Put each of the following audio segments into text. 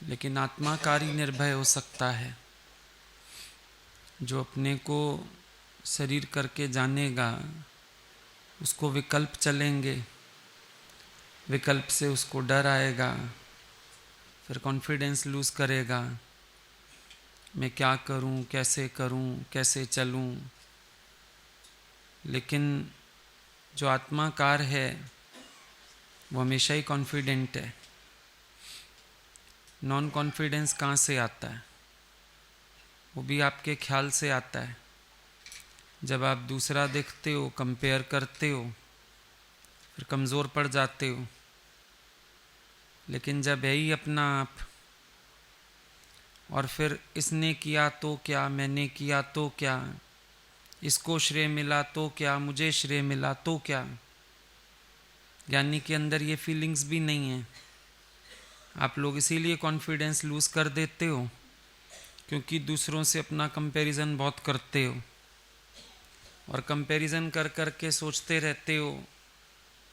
लेकिन आत्माकारी निर्भय हो सकता है। जो अपने को शरीर करके जानेगा उसको विकल्प चलेंगे, विकल्प से उसको डर आएगा, फिर कॉन्फिडेंस लूज करेगा। मैं क्या करूं, कैसे चलूं। लेकिन जो आत्माकार है वो हमेशा ही कॉन्फिडेंट है। नॉन कॉन्फिडेंस कहाँ से आता है? वो भी आपके ख्याल से आता है। जब आप दूसरा देखते हो, कंपेयर करते हो, फिर कमज़ोर पड़ जाते हो। लेकिन जब है ही अपना आप, और फिर इसने किया तो क्या, मैंने किया तो क्या, इसको श्रेय मिला तो क्या, मुझे श्रेय मिला तो क्या, ज्ञानी के अंदर ये फीलिंग्स भी नहीं है। आप लोग इसीलिए कॉन्फिडेंस लूज कर देते हो क्योंकि दूसरों से अपना कंपैरिजन बहुत करते हो, और कंपैरिजन कर कर के सोचते रहते हो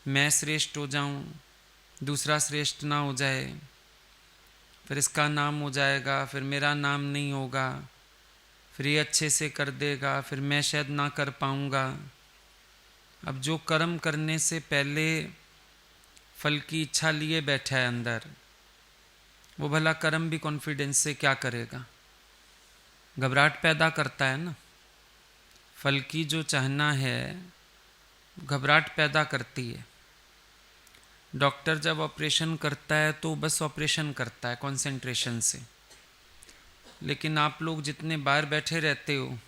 मैं श्रेष्ठ हो जाऊं, दूसरा श्रेष्ठ ना हो जाए, फिर इसका नाम हो जाएगा, फिर मेरा नाम नहीं होगा, फिर ये अच्छे से कर देगा, फिर मैं शायद ना कर पाऊंगा। अब जो कर्म करने से पहले फल की इच्छा लिए बैठा है अंदर, वो भला कर्म भी कॉन्फिडेंस से क्या करेगा? घबराहट पैदा करता है ना। फल की जो चाहना है घबराहट पैदा करती है। डॉक्टर जब ऑपरेशन करता है तो बस ऑपरेशन करता है कंसंट्रेशन से। लेकिन आप लोग जितने बाहर बैठे रहते हो,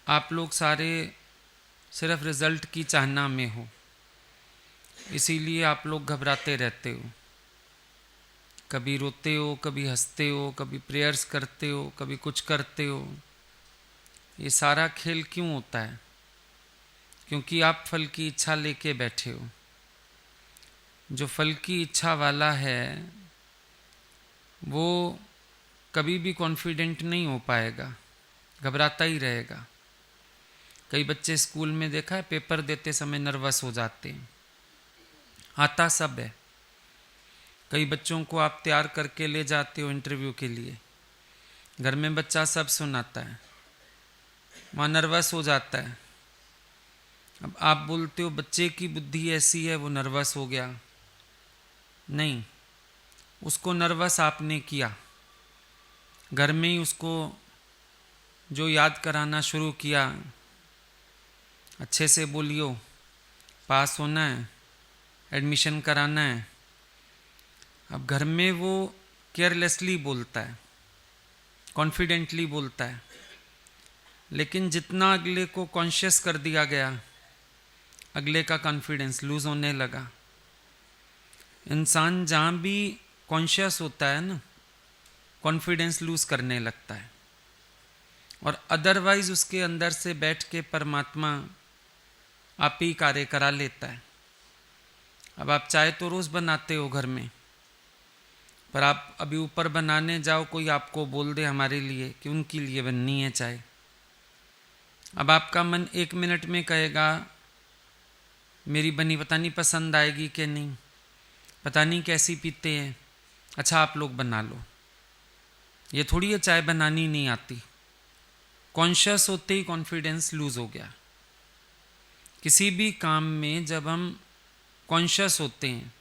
आप लोग सारे सिर्फ रिजल्ट की चाहना में हो, इसीलिए आप लोग घबराते रहते हो। कभी रोते हो, कभी हंसते हो, कभी प्रेयर्स करते हो, कभी कुछ करते हो। ये सारा खेल क्यों होता है? क्योंकि आप फल की इच्छा लेके बैठे हो। जो फल की इच्छा वाला है वो कभी भी कॉन्फिडेंट नहीं हो पाएगा, घबराता ही रहेगा। कई बच्चे स्कूल में देखा है पेपर देते समय नर्वस हो जाते हैं, आता सब है। कई बच्चों को आप तैयार करके ले जाते हो इंटरव्यू के लिए, घर में बच्चा सब सुनाता है, वहाँ नर्वस हो जाता है। अब आप बोलते हो बच्चे की बुद्धि ऐसी है वो नर्वस हो गया। नहीं, उसको नर्वस आपने किया। घर में ही उसको जो याद कराना शुरू किया, अच्छे से बोलियो, पास होना है, एडमिशन कराना है। अब घर में वो केयरलेसली बोलता है, कॉन्फिडेंटली बोलता है, लेकिन जितना अगले को कॉन्शियस कर दिया गया, अगले का कॉन्फिडेंस लूज होने लगा। इंसान जहाँ भी कॉन्शियस होता है ना, कॉन्फिडेंस लूज करने लगता है, और अदरवाइज उसके अंदर से बैठ के परमात्मा आप ही कार्य करा लेता है। अब आप चाय तो रोज बनाते हो घर में, पर आप अभी ऊपर बनाने जाओ, कोई आपको बोल दे हमारे लिए कि उनके लिए बननी है चाय। अब आपका मन 1 मिनट में कहेगा मेरी बनी पता नहीं पसंद आएगी कि नहीं, पता नहीं कैसी पीते हैं, अच्छा आप लोग बना लो। ये थोड़ी है चाय बनानी नहीं आती। कॉन्शियस होते ही कॉन्फिडेंस लूज हो गया। किसी भी काम में जब हम कॉन्शियस होते हैं,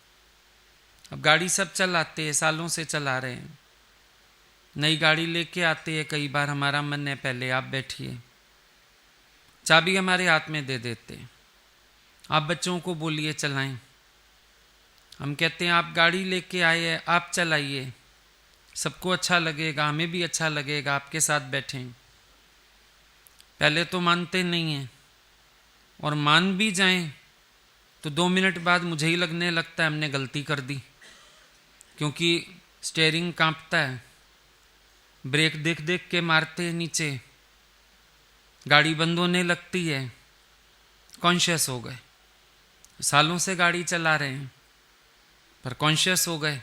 अब गाड़ी सब चलाते हैं, सालों से चला रहे हैं, नई गाड़ी लेके आते हैं, कई बार हमारा मन है पहले आप बैठिए, चाबी हमारे हाथ में दे देते हैं, आप बच्चों को बोलिए चलाएं। हम कहते हैं आप गाड़ी लेके आए हैं, आप चलाइए, सबको अच्छा लगेगा, हमें भी अच्छा लगेगा आपके साथ बैठें। पहले तो मानते नहीं हैं, और मान भी जाएं तो 2 मिनट बाद मुझे ही लगने लगता है हमने गलती कर दी, क्योंकि स्टीयरिंग कांपता है, ब्रेक देख देख के मारते हैं नीचे, गाड़ी बंद होने लगती है। कॉन्शियस हो गए, सालों से गाड़ी चला रहे हैं पर कॉन्शियस हो गए।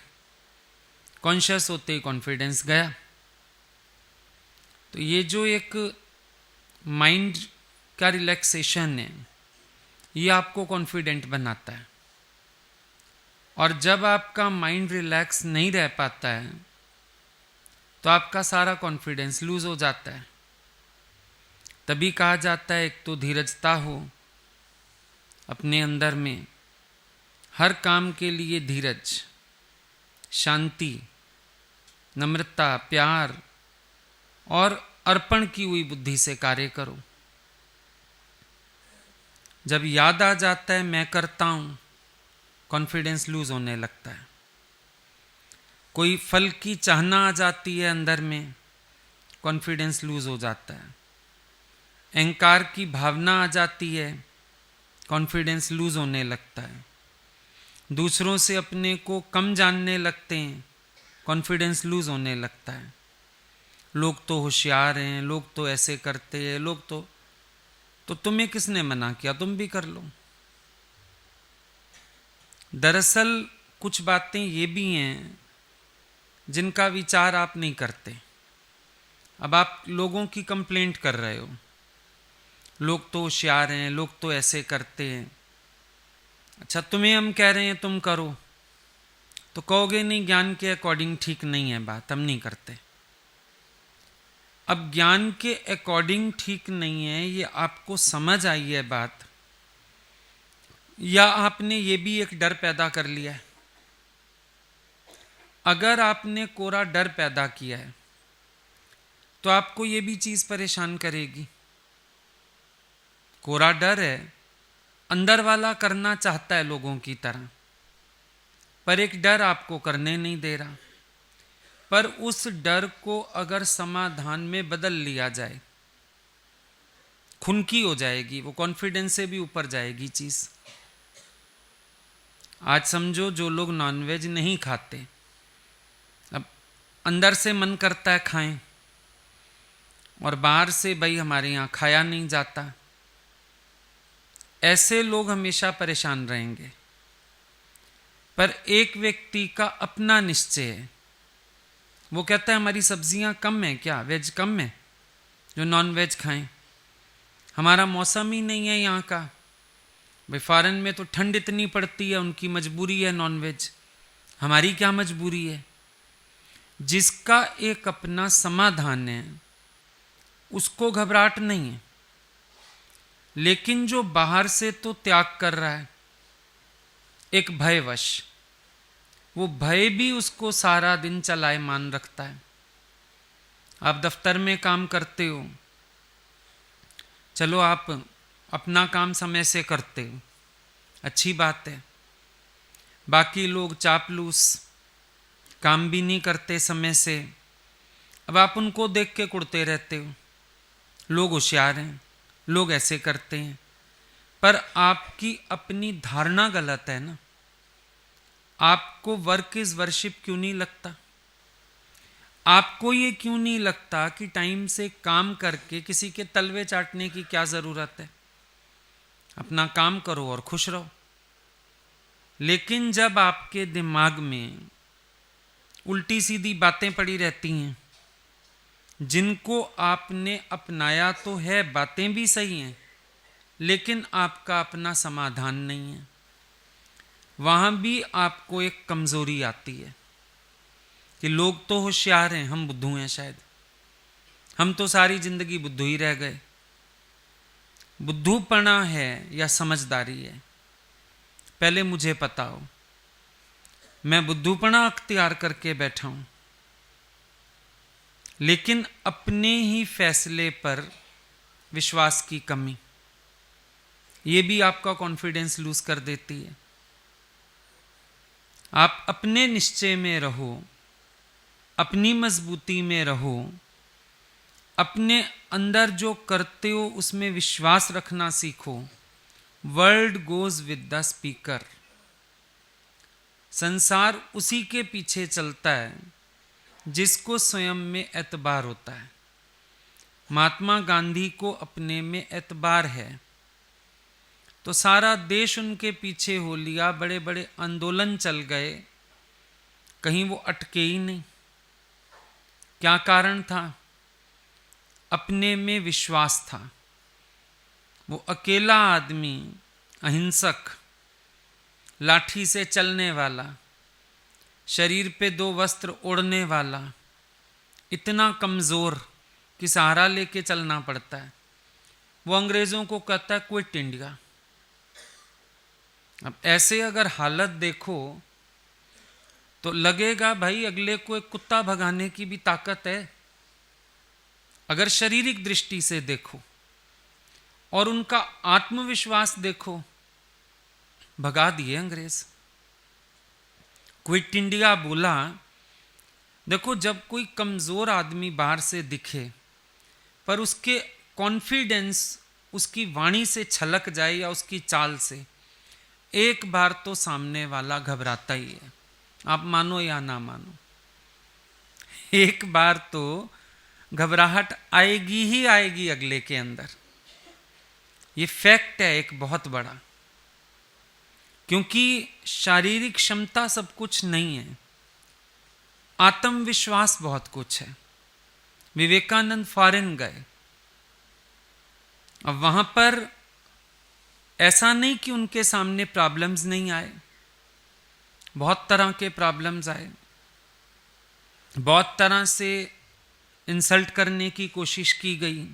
कॉन्शियस होते ही कॉन्फिडेंस गया। तो ये जो एक माइंड का रिलैक्सेशन है, ये आपको कॉन्फिडेंट बनाता है। और जब आपका माइंड रिलैक्स नहीं रह पाता है तो आपका सारा कॉन्फिडेंस लूज हो जाता है। तभी कहा जाता है एक तो धीरजता हो अपने अंदर में, हर काम के लिए धीरज, शांति, नम्रता, प्यार और अर्पण की हुई बुद्धि से कार्य करो। जब याद आ जाता है मैं करता हूँ, कॉन्फिडेंस लूज होने लगता है। कोई फल की चाहना आ जाती है अंदर में, कॉन्फिडेंस लूज हो जाता है। अहंकार की भावना आ जाती है, कॉन्फिडेंस लूज होने लगता है। दूसरों से अपने को कम जानने लगते हैं, कॉन्फिडेंस लूज होने लगता है। लोग तो होशियार हैं, लोग तो ऐसे करते हैं, लोग तो तुम्हें किसने मना किया, तुम भी कर लो। दरअसल कुछ बातें ये भी हैं जिनका विचार आप नहीं करते। अब आप लोगों की कंप्लेंट कर रहे हो, लोग तो होशियार हैं, लोग तो ऐसे करते हैं। अच्छा, तुम्हें हम कह रहे हैं तुम करो, तो कहोगे नहीं ज्ञान के अकॉर्डिंग ठीक नहीं है बात, हम नहीं करते। अब ज्ञान के अकॉर्डिंग ठीक नहीं है, ये आपको समझ आई है बात, या आपने ये भी एक डर पैदा कर लिया है। अगर आपने कोरा डर पैदा किया है तो आपको ये भी चीज परेशान करेगी। कोरा डर है, अंदर वाला करना चाहता है लोगों की तरह, पर एक डर आपको करने नहीं दे रहा। पर उस डर को अगर समाधान में बदल लिया जाए, खुनकी हो जाएगी, वो कॉन्फिडेंस से भी ऊपर जाएगी चीज। आज समझो जो लोग नॉनवेज नहीं खाते, अब अंदर से मन करता है खाएं, और बाहर से भाई हमारे यहाँ खाया नहीं जाता, ऐसे लोग हमेशा परेशान रहेंगे। पर एक व्यक्ति का अपना निश्चय है, वो कहता है हमारी सब्जियां कम है क्या, वेज कम है जो नॉन वेज खाएं, हमारा मौसम ही नहीं है यहाँ का। भाई फॉरेन में तो ठंड इतनी पड़ती है, उनकी मजबूरी है नॉन वेज, हमारी क्या मजबूरी है। जिसका एक अपना समाधान है उसको घबराहट नहीं है, लेकिन जो बाहर से तो त्याग कर रहा है एक भयवश, वो भय भी उसको सारा दिन चलायमान रखता है। आप दफ्तर में काम करते हो, चलो आप अपना काम समय से करते हो, अच्छी बात है। बाकी लोग चापलूस, काम भी नहीं करते समय से, अब आप उनको देख के कुड़ते रहते हो, लोग होशियार हैं, लोग ऐसे करते हैं। पर आपकी अपनी धारणा गलत है ना। आपको वर्क इज वर्शिप क्यों नहीं लगता? आपको ये क्यों नहीं लगता कि टाइम से काम करके किसी के तलवे चाटने की क्या जरूरत है? अपना काम करो और खुश रहो। लेकिन जब आपके दिमाग में उल्टी सीधी बातें पड़ी रहती हैं, जिनको आपने अपनाया तो है, बातें भी सही हैं, लेकिन आपका अपना समाधान नहीं है, वहां भी आपको एक कमजोरी आती है कि लोग तो होशियार हैं, हम बुद्धू हैं, शायद हम तो सारी जिंदगी बुद्धू ही रह गए। बुद्धूपना है या समझदारी है, पहले मुझे पता हो। मैं बुद्धूपना अख्तियार करके बैठा हूं, लेकिन अपने ही फैसले पर विश्वास की कमी, ये भी आपका कॉन्फिडेंस लूज कर देती है। आप अपने निश्चय में रहो, अपनी मजबूती में रहो, अपने अंदर जो करते हो उसमें विश्वास रखना सीखो। World goes with the speaker, संसार उसी के पीछे चलता है जिसको स्वयं में एतबार होता है। महात्मा गांधी को अपने में एतबार है तो सारा देश उनके पीछे हो लिया, बड़े बड़े आंदोलन चल गए, कहीं वो अटके ही नहीं। क्या कारण था? अपने में विश्वास था। वो अकेला आदमी, अहिंसक, लाठी से चलने वाला, शरीर पे 2 वस्त्र ओढ़ने वाला, इतना कमज़ोर कि सहारा लेके चलना पड़ता है, वो अंग्रेज़ों को कहता है क्विट इंडिया। अब ऐसे अगर हालत देखो तो लगेगा भाई अगले को एक कुत्ता भगाने की भी ताकत है। अगर शारीरिक दृष्टि से देखो और उनका आत्मविश्वास देखो, भगा दिए अंग्रेज। क्विट इंडिया बोला। देखो, जब कोई कमजोर आदमी बाहर से दिखे पर उसके कॉन्फिडेंस उसकी वाणी से छलक जाए या उसकी चाल से, एक बार तो सामने वाला घबराता ही है, आप मानो या ना मानो। एक बार तो घबराहट आएगी ही आएगी अगले के अंदर। ये फैक्ट है एक बहुत बड़ा, क्योंकि शारीरिक क्षमता सब कुछ नहीं है, आत्मविश्वास बहुत कुछ है। विवेकानंद फॉरेन गए, अब वहां पर ऐसा नहीं कि उनके सामने प्रॉब्लम्स नहीं आए, बहुत तरह के प्रॉब्लम्स आए, बहुत तरह से इंसल्ट करने की कोशिश की गई,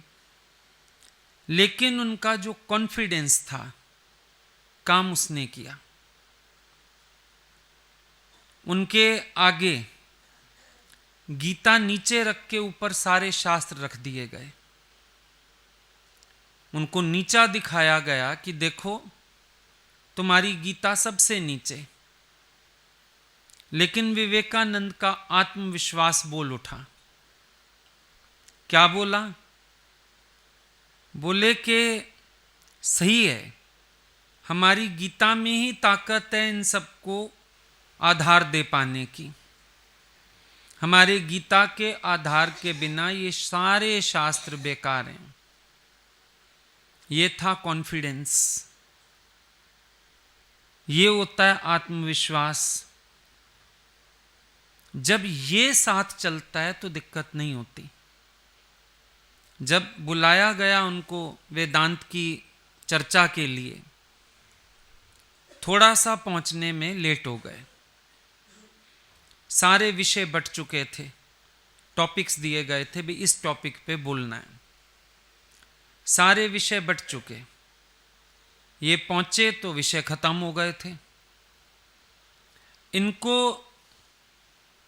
लेकिन उनका जो कॉन्फिडेंस था, काम उसने किया। उनके आगे गीता नीचे रख के ऊपर सारे शास्त्र रख दिए गए। उनको नीचा दिखाया गया कि देखो तुम्हारी गीता सबसे नीचे, लेकिन विवेकानंद का आत्मविश्वास बोल उठा। क्या बोला? बोले कि सही है, हमारी गीता में ही ताकत है इन सबको आधार दे पाने की। हमारे गीता के आधार के बिना ये सारे शास्त्र बेकार हैं। ये था कॉन्फिडेंस, ये होता है आत्मविश्वास। जब ये साथ चलता है तो दिक्कत नहीं होती। जब बुलाया गया उनको वेदांत की चर्चा के लिए, थोड़ा सा पहुंचने में लेट हो गए। सारे विषय बट चुके थे, टॉपिक्स दिए गए थे भी इस टॉपिक पे बोलना है, सारे विषय बट चुके। ये पहुंचे तो विषय खत्म हो गए थे। इनको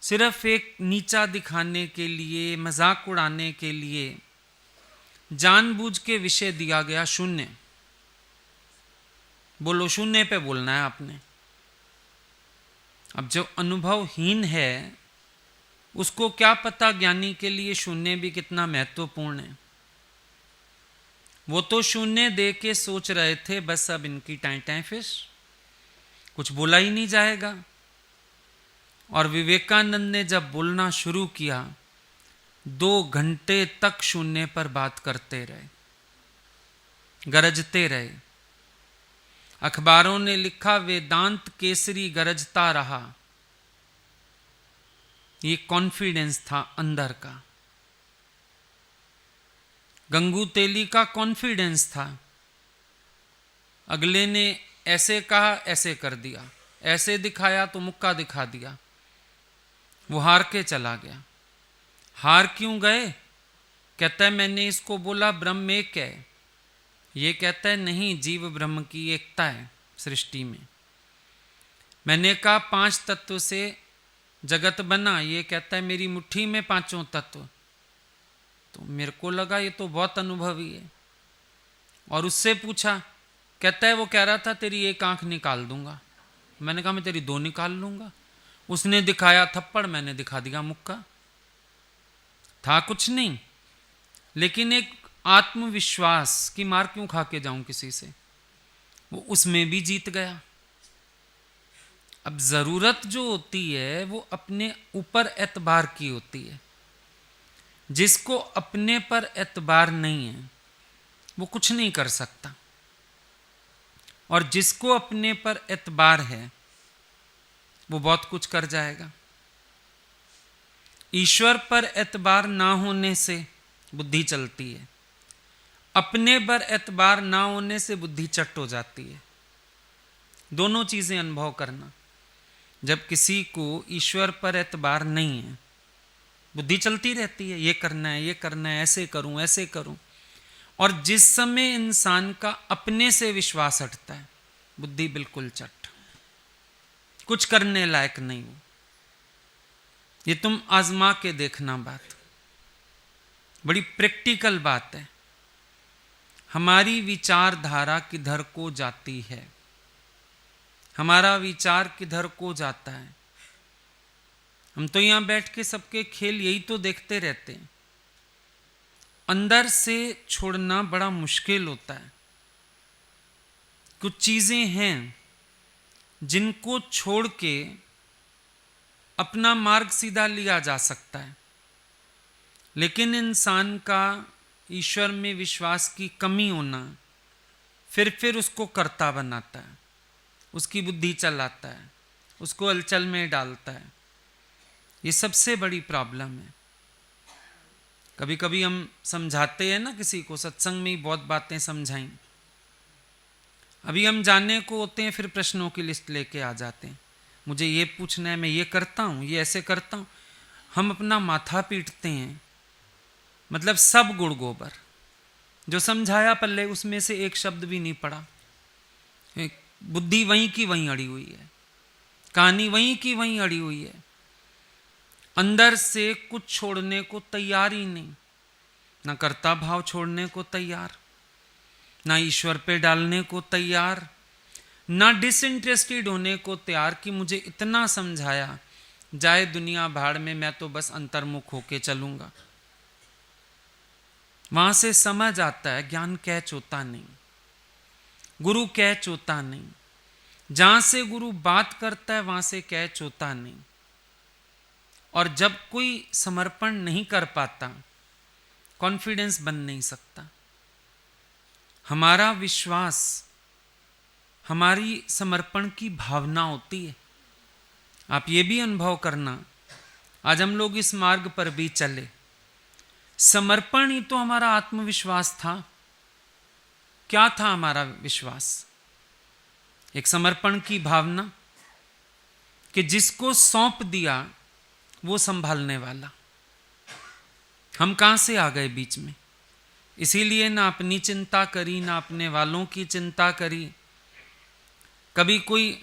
सिर्फ एक नीचा दिखाने के लिए, मजाक उड़ाने के लिए जानबूझ के विषय दिया गया शून्य। बोलो, शून्य पे बोलना है आपने। अब जो अनुभवहीन है उसको क्या पता ज्ञानी के लिए शून्य भी कितना महत्वपूर्ण है। वो तो शून्य दे के सोच रहे थे बस अब इनकी टाइम फिश, कुछ बोला ही नहीं जाएगा। और विवेकानंद ने जब बोलना शुरू किया, 2 घंटे तक शून्य पर बात करते रहे, गरजते रहे। अखबारों ने लिखा वेदांत केसरी गरजता रहा। ये कॉन्फिडेंस था अंदर का। गंगू तेली का कॉन्फिडेंस था। अगले ने ऐसे कहा, ऐसे कर दिया, ऐसे दिखाया तो मुक्का दिखा दिया, वो हार के चला गया। हार क्यों गए? कहता है मैंने इसको बोला ब्रह्म एक है, ये कहता है नहीं, जीव ब्रह्म की एकता है सृष्टि में। मैंने कहा 5 तत्व से जगत बना, ये कहता है मेरी मुट्ठी में 5 तत्व। तो मेरे को लगा ये तो बहुत अनुभवी है, और उससे पूछा, कहता है वो कह रहा था तेरी एक आंख निकाल दूंगा। मैंने कहा मैं तेरी 2 निकाल लूंगा। उसने दिखाया थप्पड़, मैंने दिखा दिया मुक्का। था कुछ नहीं, लेकिन एक आत्मविश्वास की मार क्यों खा के जाऊं किसी से, वो उसमें भी जीत गया। अब जरूरत जो होती है वो अपने ऊपर एतबार की होती है। जिसको अपने पर एतबार नहीं है वो कुछ नहीं कर सकता, और जिसको अपने पर एतबार है वो बहुत कुछ कर जाएगा। ईश्वर पर एतबार ना होने से बुद्धि चलती है, अपने पर एतबार ना होने से बुद्धि चट हो जाती है। दोनों चीजें अनुभव करना। जब किसी को ईश्वर पर एतबार नहीं है, बुद्धि चलती रहती है, ये करना है, ये करना है, ऐसे करूं, ऐसे करूं। और जिस समय इंसान का अपने से विश्वास हटता है, बुद्धि बिल्कुल चट, कुछ करने लायक नहीं हो। ये तुम आजमा के देखना, बात बड़ी प्रैक्टिकल बात है। हमारी विचारधारा किधर को जाती है, हमारा विचार किधर को जाता है। हम तो यहां बैठ के सबके खेल यही तो देखते रहते हैं। अंदर से छोड़ना बड़ा मुश्किल होता है। कुछ चीजें हैं जिनको छोड़ के अपना मार्ग सीधा लिया जा सकता है, लेकिन इंसान का ईश्वर में विश्वास की कमी होना फिर उसको कर्ता बनाता है, उसकी बुद्धि चलाता है, उसको हलचल में डालता है। ये सबसे बड़ी प्रॉब्लम है। कभी कभी हम समझाते हैं ना किसी को, सत्संग में ही बहुत बातें समझाई, अभी हम जानने को होते हैं, फिर प्रश्नों की लिस्ट लेके आ जाते हैं, मुझे ये पूछना है, मैं ये करता हूँ, ये ऐसे करता हूँ। हम अपना माथा पीटते हैं, मतलब सब गुड़ गोबर। जो समझाया पल्ले उसमें से एक शब्द भी नहीं पड़ा। बुद्धि वहीं की वहीं अड़ी हुई है, कहानी वहीं की वहीं अड़ी हुई है। अंदर से कुछ छोड़ने को तैयार ही नहीं, ना कर्ता भाव छोड़ने को तैयार, ना ईश्वर पे डालने को तैयार, ना डिसइंटरेस्टेड होने को तैयार कि मुझे इतना समझाया, जाए दुनिया भाड़ में, मैं तो बस अंतर्मुख होके चलूंगा। वहां से समझ आता है ज्ञान कैच होता नहीं, गुरु कैच होता नहीं। जहां से गुरु बात करता है वहां से कैच होता नहीं। और जब कोई समर्पण नहीं कर पाता, कॉन्फिडेंस बन नहीं सकता। हमारा विश्वास हमारी समर्पण की भावना होती है। आप ये भी अनुभव करना, आज हम लोग इस मार्ग पर भी चले, समर्पण ही तो हमारा आत्मविश्वास था। क्या था हमारा विश्वास? एक समर्पण की भावना कि जिसको सौंप दिया वो संभालने वाला। हम कहां से आ गए बीच में? इसीलिए ना अपनी चिंता करी, ना अपने वालों की चिंता करी। कभी कोई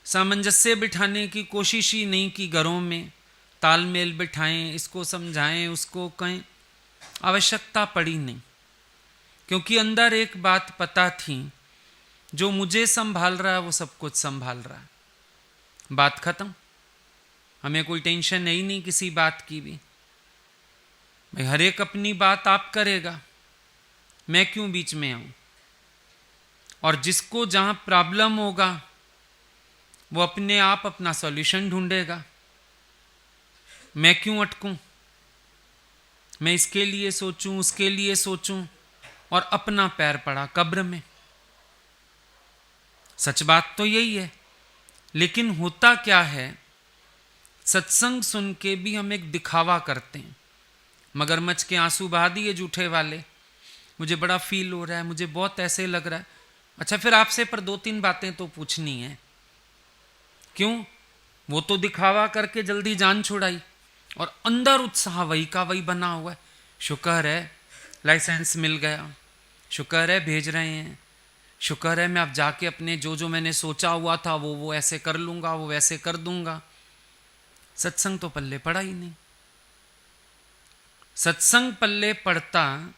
सामंजस्य बिठाने की कोशिश ही नहीं की, घरों में तालमेल बिठाएं, इसको समझाएं, उसको कहें, आवश्यकता पड़ी नहीं। क्योंकि अंदर एक बात पता थी, जो मुझे संभाल रहा है वो सब कुछ संभाल रहा है। बात खत्म। हमें कोई टेंशन है ही नहीं किसी बात की भी। भाई हर एक अपनी बात आप करेगा, मैं क्यों बीच में आऊं? और जिसको जहां प्रॉब्लम होगा वो अपने आप अपना सॉल्यूशन ढूंढेगा। मैं क्यों अटकूं? मैं इसके लिए सोचूं, उसके लिए सोचूं, और अपना पैर पड़ा कब्र में। सच बात तो यही है। लेकिन होता क्या है, सत्संग सुन के भी हम एक दिखावा करते हैं। मगरमच्छ के आंसू बहा दिए झूठे वाले, मुझे बड़ा फील हो रहा है, मुझे बहुत ऐसे लग रहा है। अच्छा, फिर आपसे पर 2-3 बातें तो पूछनी है। क्यों? वो तो दिखावा करके जल्दी जान छुड़ाई, और अंदर उत्साह वही का वही बना हुआ है। शुक्र है लाइसेंस मिल गया, शुक्र है भेज रहे हैं, शुक्र है मैं अब जाके अपने जो मैंने सोचा हुआ था वो ऐसे कर लूंगा, वो वैसे कर दूंगा। सत्संग तो पल्ले पड़ा ही नहीं। सत्संग पल्ले पड़ता,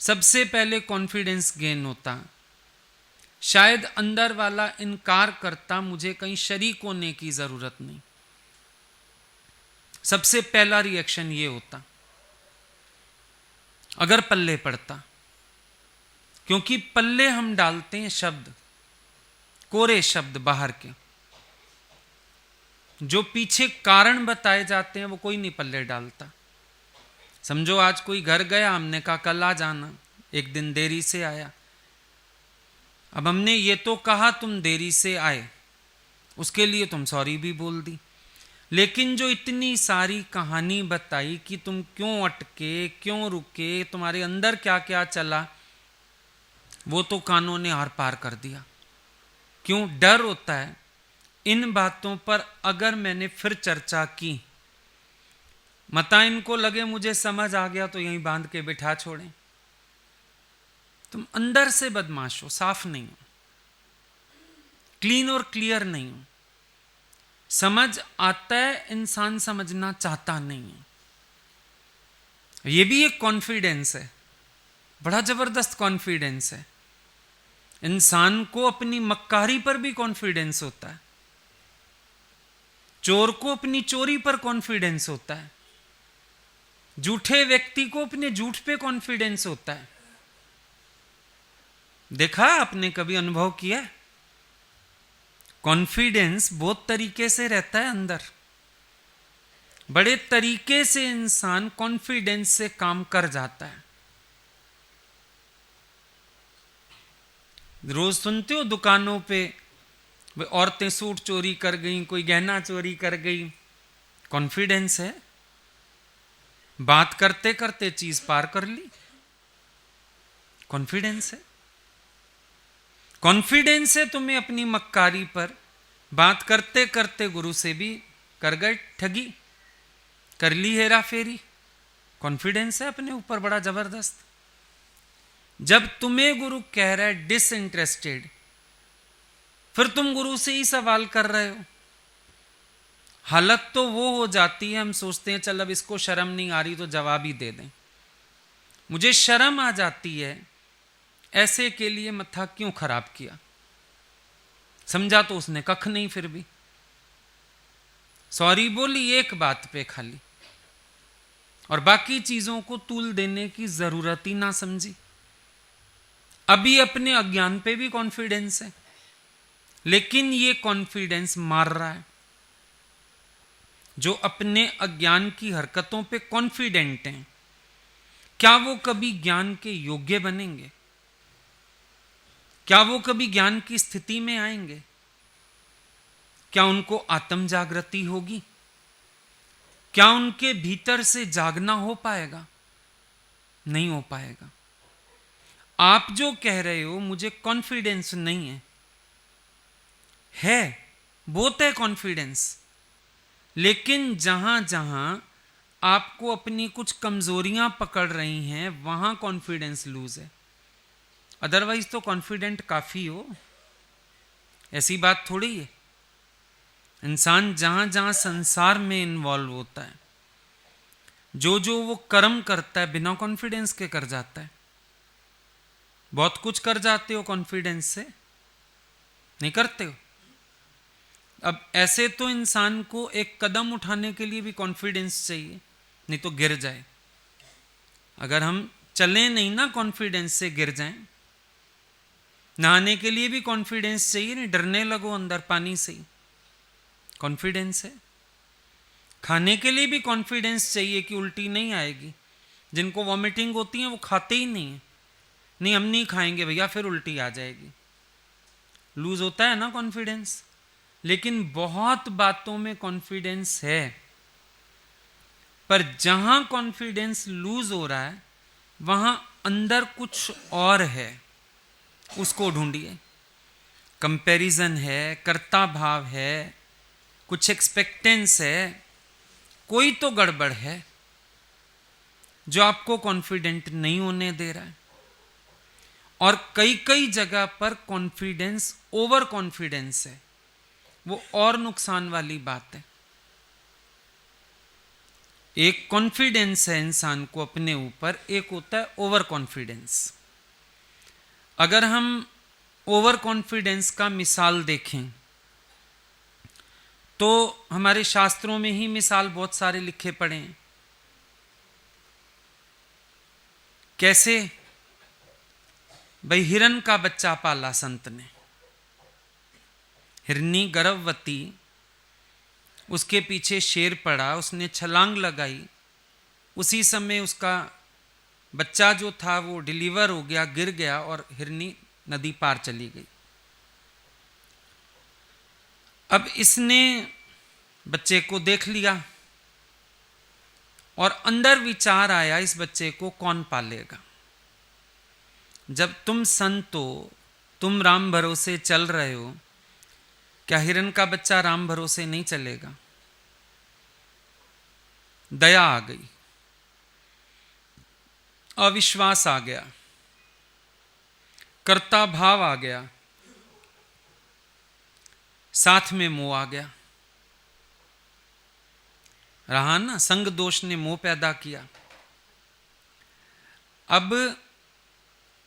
सबसे पहले कॉन्फिडेंस गेन होता। शायद अंदर वाला इनकार करता, मुझे कहीं शरीक होने की जरूरत नहीं। सबसे पहला रिएक्शन ये होता अगर पल्ले पड़ता। क्योंकि पल्ले हम डालते हैं शब्द, कोरे शब्द बाहर के। जो पीछे कारण बताए जाते हैं वो कोई नहीं पल्ले डालता। समझो आज कोई घर गया, हमने कहा कल आ जाना, एक दिन देरी से आया। अब हमने ये तो कहा तुम देरी से आए, उसके लिए तुम सॉरी भी बोल दी। लेकिन जो इतनी सारी कहानी बताई कि तुम क्यों अटके, क्यों रुके, तुम्हारे अंदर क्या क्या चला, वो तो कानों ने आर पार कर दिया। क्यों? डर होता है इन बातों पर अगर मैंने फिर चर्चा की, मता इनको लगे मुझे समझ आ गया तो यहीं बांध के बिठा छोड़ें। तुम अंदर से बदमाश हो, साफ नहीं हो, क्लीन और क्लियर नहीं हो। समझ आता है, इंसान समझना चाहता नहीं है। ये भी एक कॉन्फिडेंस है, बड़ा जबरदस्त कॉन्फिडेंस है। इंसान को अपनी मक्कारी पर भी कॉन्फिडेंस होता है, चोर को अपनी चोरी पर कॉन्फिडेंस होता है, झूठे व्यक्ति को अपने झूठ पे कॉन्फिडेंस होता है। देखा आपने, कभी अनुभव किया? कॉन्फिडेंस बहुत तरीके से रहता है अंदर, बड़े तरीके से इंसान कॉन्फिडेंस से काम कर जाता है। रोज सुनते हो दुकानों पे औरतें सूट चोरी कर गई, कोई गहना चोरी कर गई। कॉन्फिडेंस है, बात करते करते चीज पार कर ली, कॉन्फिडेंस है। कॉन्फिडेंस है तुम्हें अपनी मक्कारी पर, बात करते करते गुरु से भी कर गए ठगी, कर ली हेरा फेरी। कॉन्फिडेंस है अपने ऊपर बड़ा जबरदस्त। जब तुम्हें गुरु कह रहा है डिसइंटरेस्टेड, फिर तुम गुरु से ही सवाल कर रहे हो। हालत तो वो हो जाती है, हम सोचते हैं चल अब इसको शर्म नहीं आ रही तो जवाब ही दे दें। मुझे शर्म आ जाती है, ऐसे के लिए मत्था क्यों खराब किया। समझा तो उसने कख नहीं, फिर भी सॉरी बोली एक बात पे खाली, और बाकी चीजों को तूल देने की जरूरत ही ना समझी। अभी अपने अज्ञान पे भी कॉन्फिडेंस है, लेकिन ये कॉन्फिडेंस मार रहा है। जो अपने अज्ञान की हरकतों पे कॉन्फिडेंट हैं, क्या वो कभी ज्ञान के योग्य बनेंगे? क्या वो कभी ज्ञान की स्थिति में आएंगे? क्या उनको आत्म जागृति होगी? क्या उनके भीतर से जागना हो पाएगा? नहीं हो पाएगा। आप जो कह रहे हो मुझे कॉन्फिडेंस नहीं है, बहुत है कॉन्फिडेंस, लेकिन जहां जहां आपको अपनी कुछ कमजोरियां पकड़ रही हैं वहां कॉन्फिडेंस लूज है। अदरवाइज तो कॉन्फिडेंट काफी हो, ऐसी बात थोड़ी है। इंसान जहां जहां संसार में इन्वॉल्व होता है, जो जो वो कर्म करता है बिना कॉन्फिडेंस के कर जाता है। बहुत कुछ कर जाते हो कॉन्फिडेंस से, नहीं करते हो। अब ऐसे तो इंसान को एक कदम उठाने के लिए भी कॉन्फिडेंस चाहिए, नहीं तो गिर जाए। अगर हम चलें नहीं ना कॉन्फिडेंस से, गिर जाएं। नहाने के लिए भी कॉन्फिडेंस चाहिए, नहीं डरने लगो अंदर पानी से ही, कॉन्फिडेंस है। खाने के लिए भी कॉन्फिडेंस चाहिए कि उल्टी नहीं आएगी। जिनको वॉमिटिंग होती है वो खाते ही नहीं है, नहीं हम नहीं खाएंगे भैया फिर उल्टी आ जाएगी। लूज होता है ना कॉन्फिडेंस। लेकिन बहुत बातों में कॉन्फिडेंस है, पर जहां कॉन्फिडेंस लूज हो रहा है वहां अंदर कुछ और है, उसको ढूंढिए। कंपैरिजन है, कर्ता भाव है, कुछ एक्सपेक्टेंस है, कोई तो गड़बड़ है जो आपको कॉन्फिडेंट नहीं होने दे रहा है। और कई कई जगह पर कॉन्फिडेंस ओवर कॉन्फिडेंस है, वो और नुकसान वाली बात है। एक कॉन्फिडेंस है इंसान को अपने ऊपर, एक होता है ओवर कॉन्फिडेंस। अगर हम ओवर कॉन्फिडेंस का मिसाल देखें तो हमारे शास्त्रों में ही मिसाल बहुत सारे लिखे पड़े हैं। कैसे? भाई हिरण का बच्चा पाला संत ने, हिरनी गर्भवती, उसके पीछे शेर पड़ा, उसने छलांग लगाई, उसी समय उसका बच्चा जो था वो डिलीवर हो गया, गिर गया और हिरनी नदी पार चली गई। अब इसने बच्चे को देख लिया और अंदर विचार आया इस बच्चे को कौन पालेगा। जब तुम संत हो, तुम राम भरोसे चल रहे हो, क्या हिरन का बच्चा राम भरोसे नहीं चलेगा? दया आ गई, अविश्वास आ गया, कर्ता भाव आ गया, साथ में मोह आ गया। रहा ना, संग दोष ने मोह पैदा किया। अब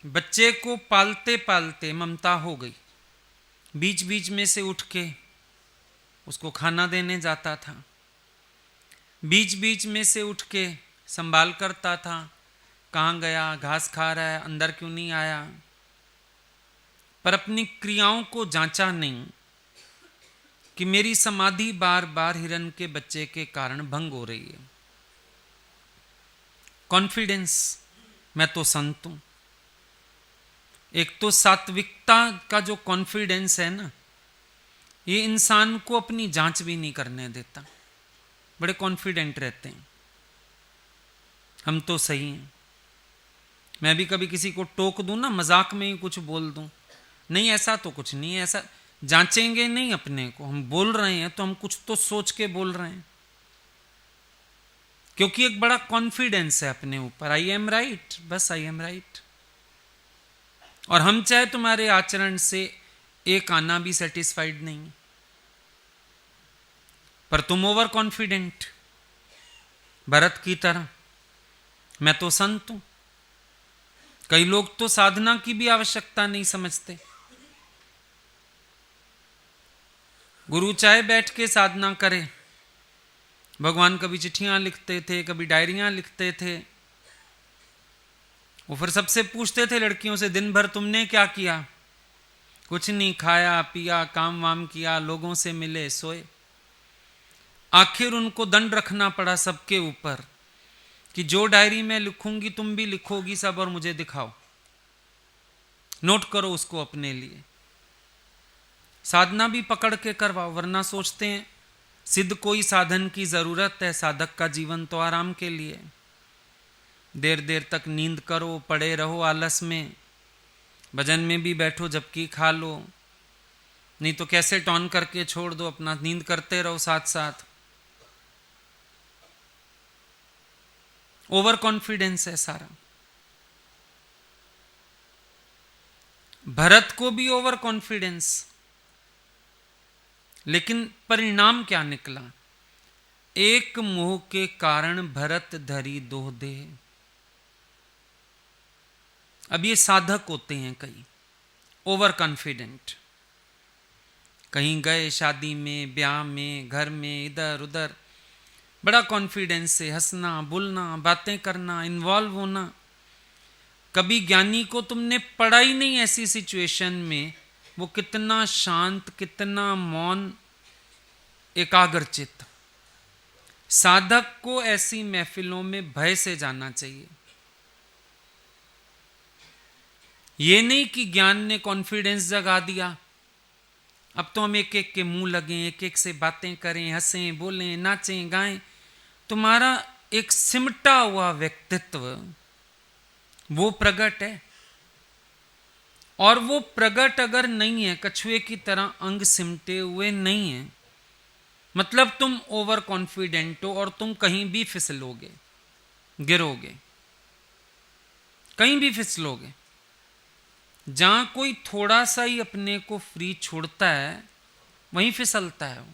बच्चे को पालते पालते ममता हो गई, बीच बीच में से उठ के उसको खाना देने जाता था, बीच बीच में से उठ के संभाल करता था, कहाँ गया, घास खा रहा है, अंदर क्यों नहीं आया। पर अपनी क्रियाओं को जांचा नहीं कि मेरी समाधि बार बार हिरन के बच्चे के कारण भंग हो रही है। कॉन्फिडेंस, मैं तो संत हूं। एक तो सात्विकता का जो कॉन्फिडेंस है ना, ये इंसान को अपनी जांच भी नहीं करने देता। बड़े कॉन्फिडेंट रहते हैं, हम तो सही हैं। मैं भी कभी किसी को टोक दूं ना, मजाक में ही कुछ बोल दूं, नहीं ऐसा तो कुछ नहीं है, ऐसा जांचेंगे नहीं अपने को। हम बोल रहे हैं तो हम कुछ तो सोच के बोल रहे हैं, क्योंकि एक बड़ा कॉन्फिडेंस है अपने ऊपर। आई एम राइट, बस आई एम राइट। और हम चाहे तुम्हारे आचरण से एक आना भी सेटिस्फाइड नहीं, पर तुम ओवर कॉन्फिडेंट, भरत की तरह, मैं तो संत हूं। कई लोग तो साधना की भी आवश्यकता नहीं समझते। गुरु चाहे बैठ के साधना करे, भगवान कभी चिट्ठियां लिखते थे, कभी डायरियां लिखते थे। वो फिर सबसे पूछते थे लड़कियों से, दिन भर तुमने क्या किया? कुछ नहीं, खाया पिया, काम वाम किया, लोगों से मिले, सोए। आखिर उनको दंड रखना पड़ा सबके ऊपर कि जो डायरी में लिखूंगी तुम भी लिखोगी सब, और मुझे दिखाओ, नोट करो उसको अपने लिए। साधना भी पकड़ के करवाओ, वरना सोचते हैं सिद्ध कोई साधन की जरूरत है। साधक का जीवन तो आराम के लिए। देर देर तक नींद करो, पड़े रहो आलस में, भजन में भी बैठो जबकि खा लो, नहीं तो कैसे टॉन करके छोड़ दो, अपना नींद करते रहो साथ साथ। ओवर कॉन्फिडेंस है सारा। भरत को भी ओवर कॉन्फिडेंस, लेकिन परिणाम क्या निकला? एक मोह के कारण भरत धरी दोह दे। अब ये साधक होते हैं कई ओवर कॉन्फिडेंट, कहीं गए शादी में, ब्याह में, घर में, इधर उधर, बड़ा कॉन्फिडेंस से हंसना, बोलना, बातें करना, इन्वॉल्व होना। कभी ज्ञानी को तुमने पढ़ा ही नहीं ऐसी सिचुएशन में, वो कितना शांत, कितना मौन, एकाग्रचित्त। साधक को ऐसी महफिलों में भय से जाना चाहिए। ये नहीं कि ज्ञान ने कॉन्फिडेंस जगा दिया, अब तो हम एक एक के मुंह लगे, एक एक से बातें करें, हंसें, बोलें, नाचें, गाएं। तुम्हारा एक सिमटा हुआ व्यक्तित्व वो प्रकट है, और वो प्रकट अगर नहीं है, कछुए की तरह अंग सिमटे हुए नहीं है, मतलब तुम ओवर कॉन्फिडेंट हो और तुम कहीं भी फिसलोगे, गिरोगे, कहीं भी फिसलोगे। जहां कोई थोड़ा सा ही अपने को फ्री छोड़ता है, वहीं फिसलता है वो,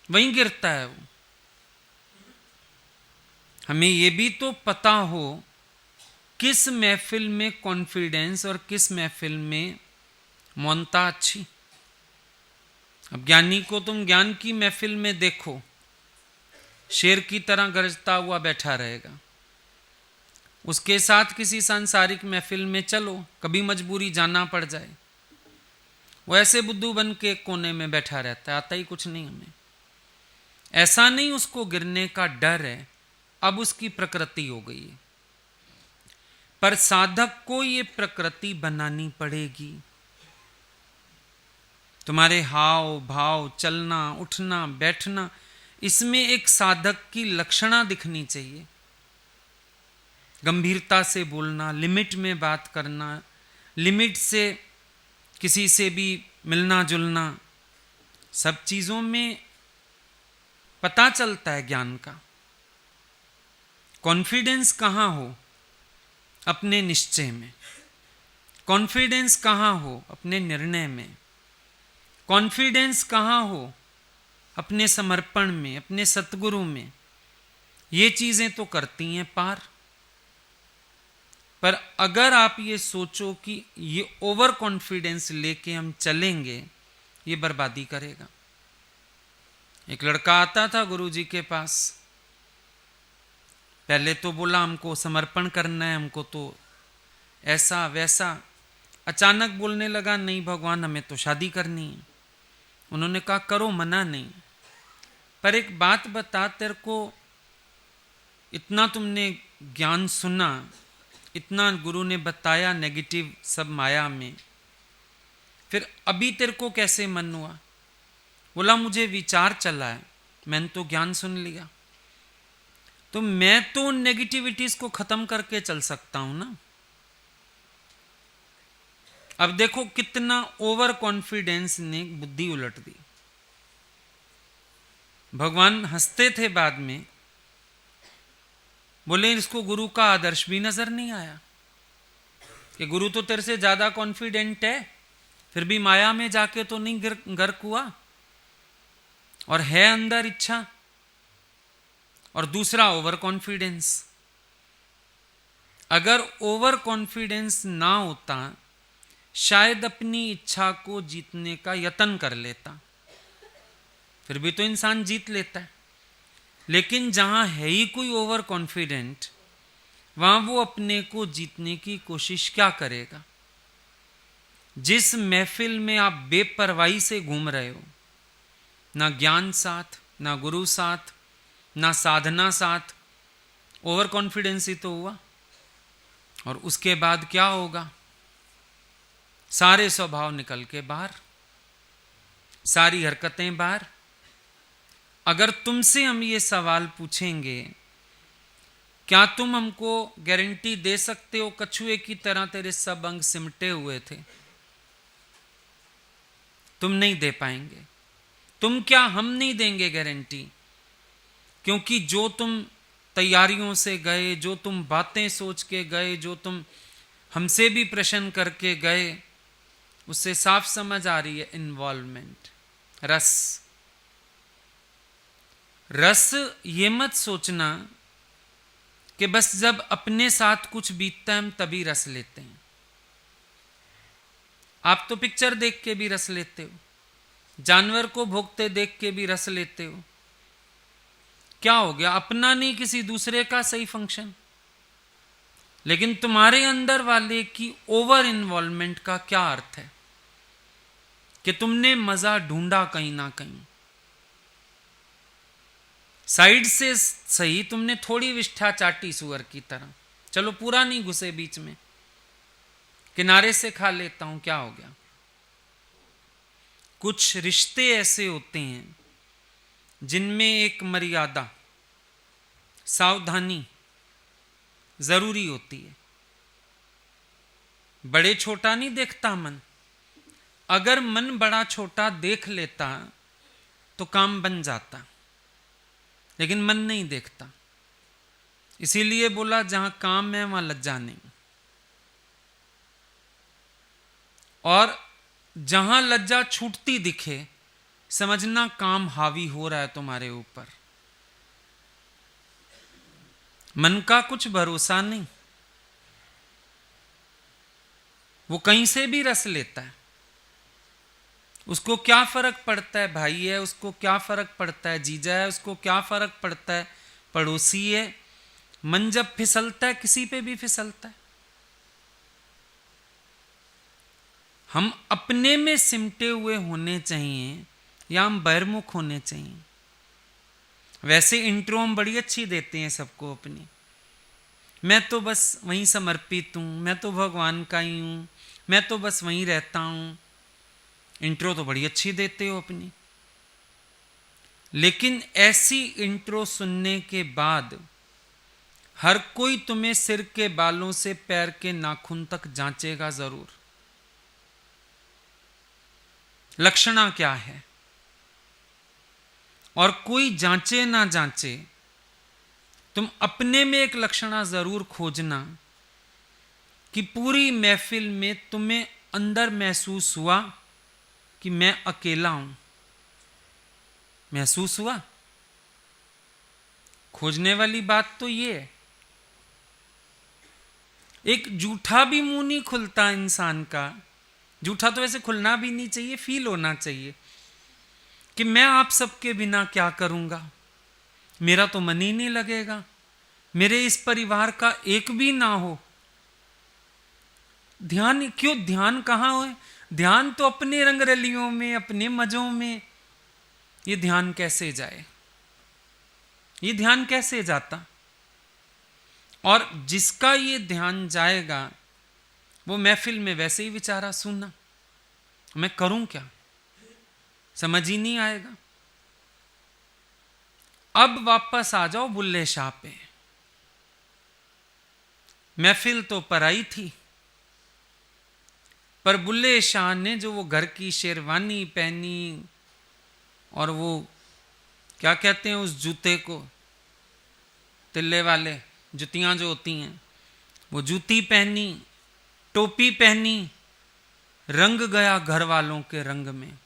वहीं गिरता है वो। हमें ये भी तो पता हो किस महफिल में कॉन्फिडेंस और किस महफिल में मौनता अच्छी। अब ज्ञानी को तुम ज्ञान की महफिल में देखो, शेर की तरह गरजता हुआ बैठा रहेगा। उसके साथ किसी सांसारिक महफिल में चलो, कभी मजबूरी जाना पड़ जाए, वो ऐसे बुद्धू बन के कोने में बैठा रहता है, आता ही कुछ नहीं हमें। ऐसा नहीं उसको गिरने का डर है, अब उसकी प्रकृति हो गई है। पर साधक को ये प्रकृति बनानी पड़ेगी। तुम्हारे हाव भाव, चलना, उठना, बैठना, इसमें एक साधक की लक्षणा दिखनी चाहिए। गंभीरता से बोलना, लिमिट में बात करना, लिमिट से किसी से भी मिलना जुलना, सब चीज़ों में पता चलता है ज्ञान का। कॉन्फिडेंस कहाँ हो? अपने निश्चय में। कॉन्फिडेंस कहाँ हो? अपने निर्णय में। कॉन्फिडेंस कहाँ हो? अपने समर्पण में, अपने सतगुरु में। ये चीज़ें तो करती हैं पार। पर अगर आप ये सोचो कि ये ओवर कॉन्फिडेंस लेके हम चलेंगे, ये बर्बादी करेगा। एक लड़का आता था गुरुजी के पास, पहले तो बोला हमको समर्पण करना है, हमको तो ऐसा वैसा। अचानक बोलने लगा नहीं भगवान हमें तो शादी करनी है। उन्होंने कहा करो, मना नहीं, पर एक बात बता, तेरे को इतना तुमने ज्ञान सुना, इतना गुरु ने बताया नेगेटिव सब माया में, फिर अभी तेरे को कैसे मन हुआ? बोला मुझे विचार चला है, मैंने तो ज्ञान सुन लिया, तो मैं तो उन नेगेटिविटीज को खत्म करके चल सकता हूं ना। अब देखो कितना ओवर कॉन्फिडेंस ने बुद्धि उलट दी। भगवान हंसते थे बाद में, बोले इसको गुरु का आदर्श भी नजर नहीं आया कि गुरु तो तेरे से ज्यादा कॉन्फिडेंट है, फिर भी माया में जाके तो नहीं गर्क हुआ, और है अंदर इच्छा। और दूसरा ओवर कॉन्फिडेंस। अगर ओवर कॉन्फिडेंस ना होता, शायद अपनी इच्छा को जीतने का यत्न कर लेता, फिर भी तो इंसान जीत लेता है। लेकिन जहां है ही कोई ओवर कॉन्फिडेंट, वहां वो अपने को जीतने की कोशिश क्या करेगा? जिस महफिल में आप बेपरवाही से घूम रहे हो, ना ज्ञान साथ, ना गुरु साथ, ना साधना साथ, ओवर कॉन्फिडेंस ही तो हुआ। और उसके बाद क्या होगा? सारे स्वभाव निकल के बाहर, सारी हरकतें बाहर। अगर तुमसे हम ये सवाल पूछेंगे, क्या तुम हमको गारंटी दे सकते हो कछुए की तरह तेरे सब अंग सिमटे हुए थे? तुम नहीं दे पाएंगे। तुम क्या, हम नहीं देंगे गारंटी, क्योंकि जो तुम तैयारियों से गए, जो तुम बातें सोच के गए, जो तुम हमसे भी प्रश्न करके गए, उससे साफ समझ आ रही है इन्वॉल्वमेंट, रस। रस ये मत सोचना कि बस जब अपने साथ कुछ बीतता है हम तभी रस लेते हैं। आप तो पिक्चर देख के भी रस लेते हो, जानवर को भोगते देख के भी रस लेते हो। क्या हो गया? अपना नहीं, किसी दूसरे का सही फंक्शन। लेकिन तुम्हारे अंदर वाले की ओवर इन्वॉल्वमेंट का क्या अर्थ है? कि तुमने मजा ढूंढा कहीं ना कहीं, साइड से सही, तुमने थोड़ी विष्ठा चाटी सुअर की तरह, चलो पूरा नहीं घुसे बीच में, किनारे से खा लेता हूं, क्या हो गया? कुछ रिश्ते ऐसे होते हैं जिनमें एक मर्यादा, सावधानी जरूरी होती है। बड़े छोटा नहीं देखता मन। अगर मन बड़ा छोटा देख लेता तो काम बन जाता, लेकिन मन नहीं देखता। इसीलिए बोला जहां काम है वहां लज्जा नहीं, और जहां लज्जा छूटती दिखे समझना काम हावी हो रहा है तुम्हारे ऊपर। मन का कुछ भरोसा नहीं, वो कहीं से भी रस लेता है। उसको क्या फर्क पड़ता है भाई है, उसको क्या फर्क पड़ता है जीजा है, उसको क्या फर्क पड़ता है पड़ोसी है। मन जब फिसलता है किसी पे भी फिसलता है। हम अपने में सिमटे हुए होने चाहिए या हम बहिर्मुख होने चाहिए? वैसे इंट्रो हम बड़ी अच्छी देते हैं सबको अपनी, मैं तो बस वहीं समर्पित हूं, मैं तो भगवान का ही हूं, मैं तो बस वहीं रहता हूं। इंट्रो तो बड़ी अच्छी देते हो अपनी, लेकिन ऐसी इंट्रो सुनने के बाद हर कोई तुम्हें सिर के बालों से पैर के नाखून तक जांचेगा जरूर। लक्षणा क्या है। और कोई जांचे ना जांचे, तुम अपने में एक लक्षणा जरूर खोजना कि पूरी महफिल में तुम्हें अंदर महसूस हुआ कि मैं अकेला हूं। महसूस हुआ? खोजने वाली बात तो ये है। एक जूठा भी मुंह नहीं खुलता इंसान का। जूठा तो वैसे खुलना भी नहीं चाहिए, फील होना चाहिए कि मैं आप सबके बिना क्या करूंगा, मेरा तो मन ही नहीं लगेगा, मेरे इस परिवार का एक भी ना हो। ध्यान क्यों? ध्यान कहां हो? ध्यान तो अपने रंगरलियों में, अपने मजों में। ये ध्यान कैसे जाए? ये ध्यान कैसे जाता? और जिसका ये ध्यान जाएगा वो महफिल में वैसे ही विचारा सुनना, मैं करूं क्या, समझ ही नहीं आएगा। अब वापस आ जाओ बुल्ले शाह पे। महफिल तो पराई थी, पर बुल्ले शाह ने जो वो घर की शेरवानी पहनी और वो क्या कहते हैं उस जूते को, तिल्ले वाले जुतियां जो होती हैं, वो जूती पहनी, टोपी पहनी, रंग गया घर वालों के रंग में।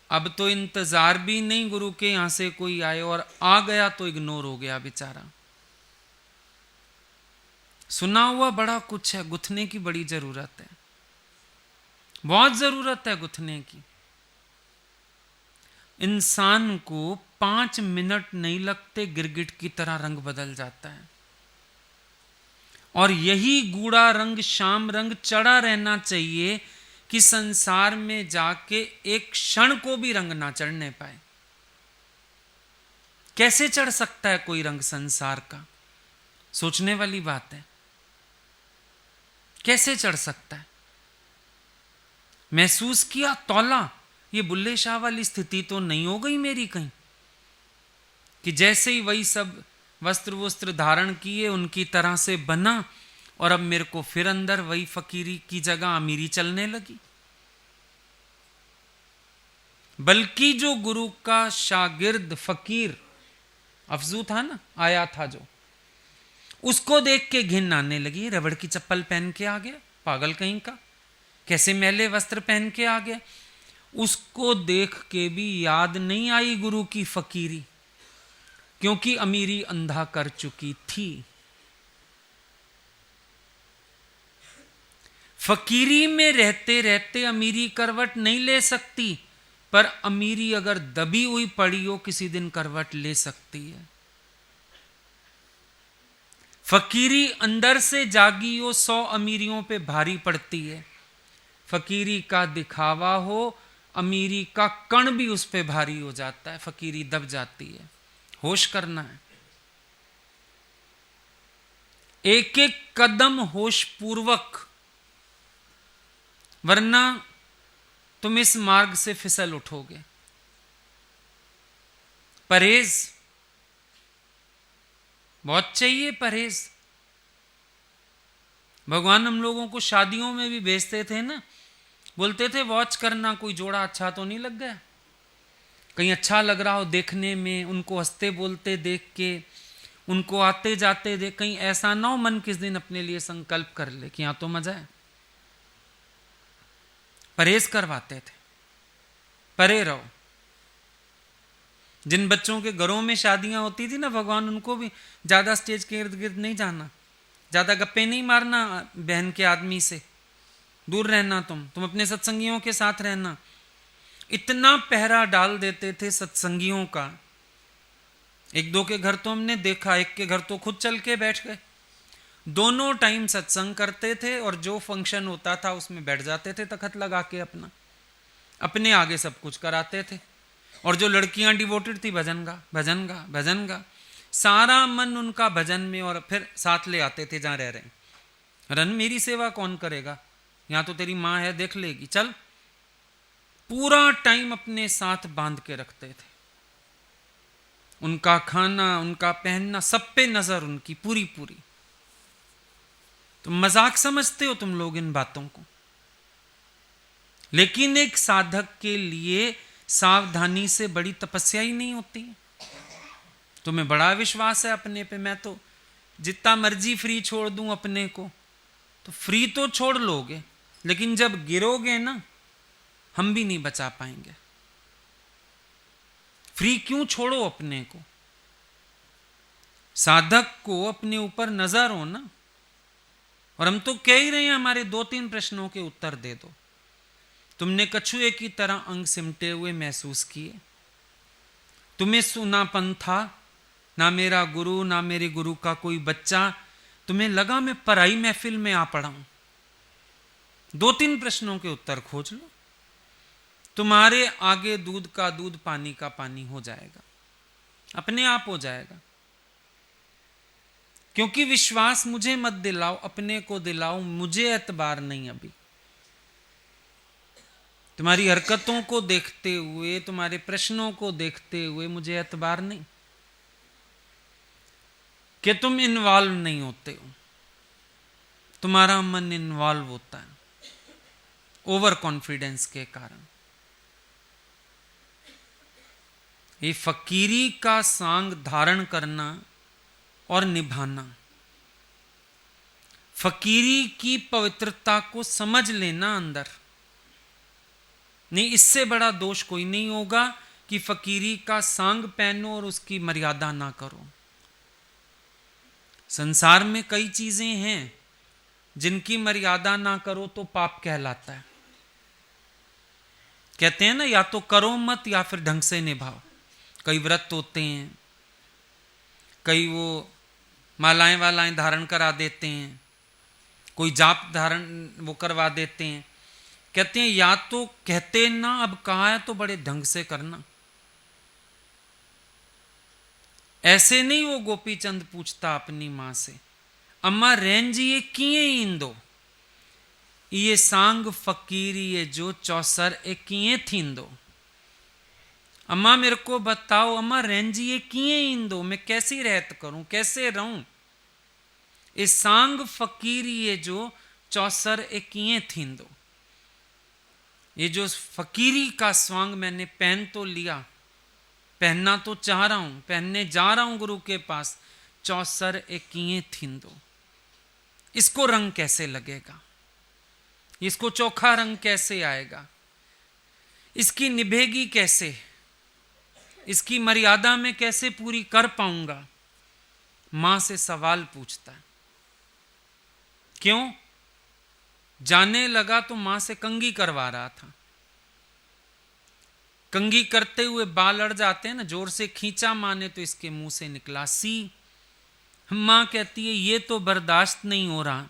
अब तो इंतजार भी नहीं गुरु के यहां से कोई आए, और आ गया तो इग्नोर हो गया बेचारा। सुना हुआ बड़ा कुछ है, गुथने की बड़ी जरूरत है, बहुत जरूरत है गुथने की। इंसान को 5 मिनट नहीं लगते, गिरगिट की तरह रंग बदल जाता है। और यही गूढ़ा रंग, शाम रंग चढ़ा रहना चाहिए कि संसार में जाके एक क्षण को भी रंग ना चढ़ने पाए। कैसे चढ़ सकता है कोई रंग संसार का? सोचने वाली बात है। कैसे चढ़ सकता है? महसूस किया, तौला, ये बुल्ले शाह वाली स्थिति तो नहीं हो गई मेरी कहीं, कि जैसे ही वही सब वस्त्र धारण किए उनकी तरह से बना, और अब मेरे को फिर अंदर वही फकीरी की जगह अमीरी चलने लगी। बल्कि जो गुरु का शागिर्द फकीर अफजू था ना, आया था जो, उसको देख के घिन आने लगी। रबड़ की चप्पल पहन के आ गया, पागल कहीं का, कैसे मैले वस्त्र पहन के आ गया। उसको देख के भी याद नहीं आई गुरु की फकीरी, क्योंकि अमीरी अंधा कर चुकी थी। फकीरी में रहते रहते अमीरी करवट नहीं ले सकती, पर अमीरी अगर दबी हुई पड़ी हो किसी दिन करवट ले सकती है। फकीरी अंदर से जागी हो 100 अमीरियों पे भारी पड़ती है। फकीरी का दिखावा हो, अमीरी का कण भी उस पे भारी हो जाता है, फकीरी दब जाती है। होश करना है, एक एक कदम होश पूर्वक, वरना तुम इस मार्ग से फिसल उठोगे। परहेज बहुत चाहिए, परहेज। भगवान हम लोगों को शादियों में भी भेजते थे ना, बोलते थे वॉच करना कोई जोड़ा अच्छा तो नहीं लग गया, कहीं अच्छा लग रहा हो देखने में, उनको हंसते बोलते देख के, उनको आते जाते देख, कहीं ऐसा ना हो मन किस दिन अपने लिए संकल्प कर ले कि यहां तो मजा है। परहेज करवाते थे, परे रहो। जिन बच्चों के घरों में शादियां होती थी ना, भगवान उनको भी ज्यादा स्टेज के इर्द गिर्द नहीं जाना, ज्यादा गप्पे नहीं मारना बहन के आदमी से, दूर रहना, तुम अपने सत्संगियों के साथ रहना। इतना पहरा डाल देते थे सत्संगियों का। एक दो के घर तो हमने देखा, एक के घर तो खुद चल के बैठ गए। दोनों टाइम सत्संग करते थे और जो फंक्शन होता था उसमें बैठ जाते थे तखत लगा के, अपने आगे सब कुछ कराते थे। और जो लड़कियां डिवोटेड थी, भजन गा भजन गा भजन गा, सारा मन उनका भजन में, और फिर साथ ले आते थे जहां रह रहे हैं। रन मेरी सेवा कौन करेगा, यहां तो तेरी माँ है देख लेगी, चल। पूरा टाइम अपने साथ बांध के रखते थे। उनका खाना, उनका पहनना, सब पे नजर उनकी पूरी पूरी। तो मजाक समझते हो तुम लोग इन बातों को, लेकिन एक साधक के लिए सावधानी से बड़ी तपस्या ही नहीं होती। तुम्हें बड़ा विश्वास है अपने पे, मैं तो जितना मर्जी फ्री छोड़ दूं अपने को, तो फ्री तो छोड़ लोगे, लेकिन जब गिरोगे ना, हम भी नहीं बचा पाएंगे। फ्री क्यों छोड़ो अपने को? साधक को अपने ऊपर नजर हो ना। और हम तो कह ही रहे हैं, हमारे 2-3 प्रश्नों के उत्तर दे दो। तुमने कछुए की तरह अंग सिमटे हुए महसूस किए, तुम्हें सुनापन था, ना मेरा गुरु ना मेरे गुरु का कोई बच्चा, तुम्हें लगा मैं पराई महफिल में आ पड़ा हूं। 2-3 प्रश्नों के उत्तर खोज लो, तुम्हारे आगे दूध का दूध पानी का पानी हो जाएगा, अपने आप हो जाएगा। क्योंकि विश्वास मुझे मत दिलाओ, अपने को दिलाओ, मुझे एतबार नहीं अभी। तुम्हारी हरकतों को देखते हुए, तुम्हारे प्रश्नों को देखते हुए मुझे एतबार नहीं कि तुम इन्वॉल्व नहीं होते हो। तुम्हारा मन इन्वॉल्व होता है ओवर कॉन्फिडेंस के कारण। ये फकीरी का सांग धारण करना और निभाना, फकीरी की पवित्रता को समझ लेना अंदर, नहीं इससे बड़ा दोष कोई नहीं होगा कि फकीरी का सांग पहनो और उसकी मर्यादा ना करो। संसार में कई चीजें हैं जिनकी मर्यादा ना करो तो पाप कहलाता है। कहते हैं ना, या तो करो मत या फिर ढंग से निभाओ। कई व्रत होते हैं, कई वो मालाएं वालाएं धारण करा देते हैं, कोई जाप धारण वो करवा देते हैं। कहते हैं या तो कहते ना, अब कहा है तो बड़े ढंग से करना। ऐसे नहीं वो गोपी चंद पूछता अपनी मां से, अम्मा रहन जी ये किए इंदो, ये सांग फकीर ये जो चौसर ए किए थींदो। अम्मा मेरे को बताओ, अम्मा रहन जी ये किए इंदो, मैं कैसी रहत करूं, कैसे रहूं। ये सांग फकीर ये जो चौसर ए किए थींदो। ये जो फकीरी का स्वांग मैंने पहन तो लिया, पहनना तो चाह रहा हूं, पहनने जा रहा हूं गुरु के पास, चौसर ए किए थींदो। इसको रंग कैसे लगेगा, इसको चोखा रंग कैसे आएगा, इसकी निभेगी कैसे, इसकी मर्यादा में कैसे पूरी कर पाऊंगा। मां से सवाल पूछता है। क्यों? जाने लगा तो मां से कंघी करवा रहा था। कंघी करते हुए बाल अड़ जाते हैं ना, जोर से खींचा मां ने तो इसके मुंह से निकला सी। मां कहती है ये तो बर्दाश्त नहीं हो रहा,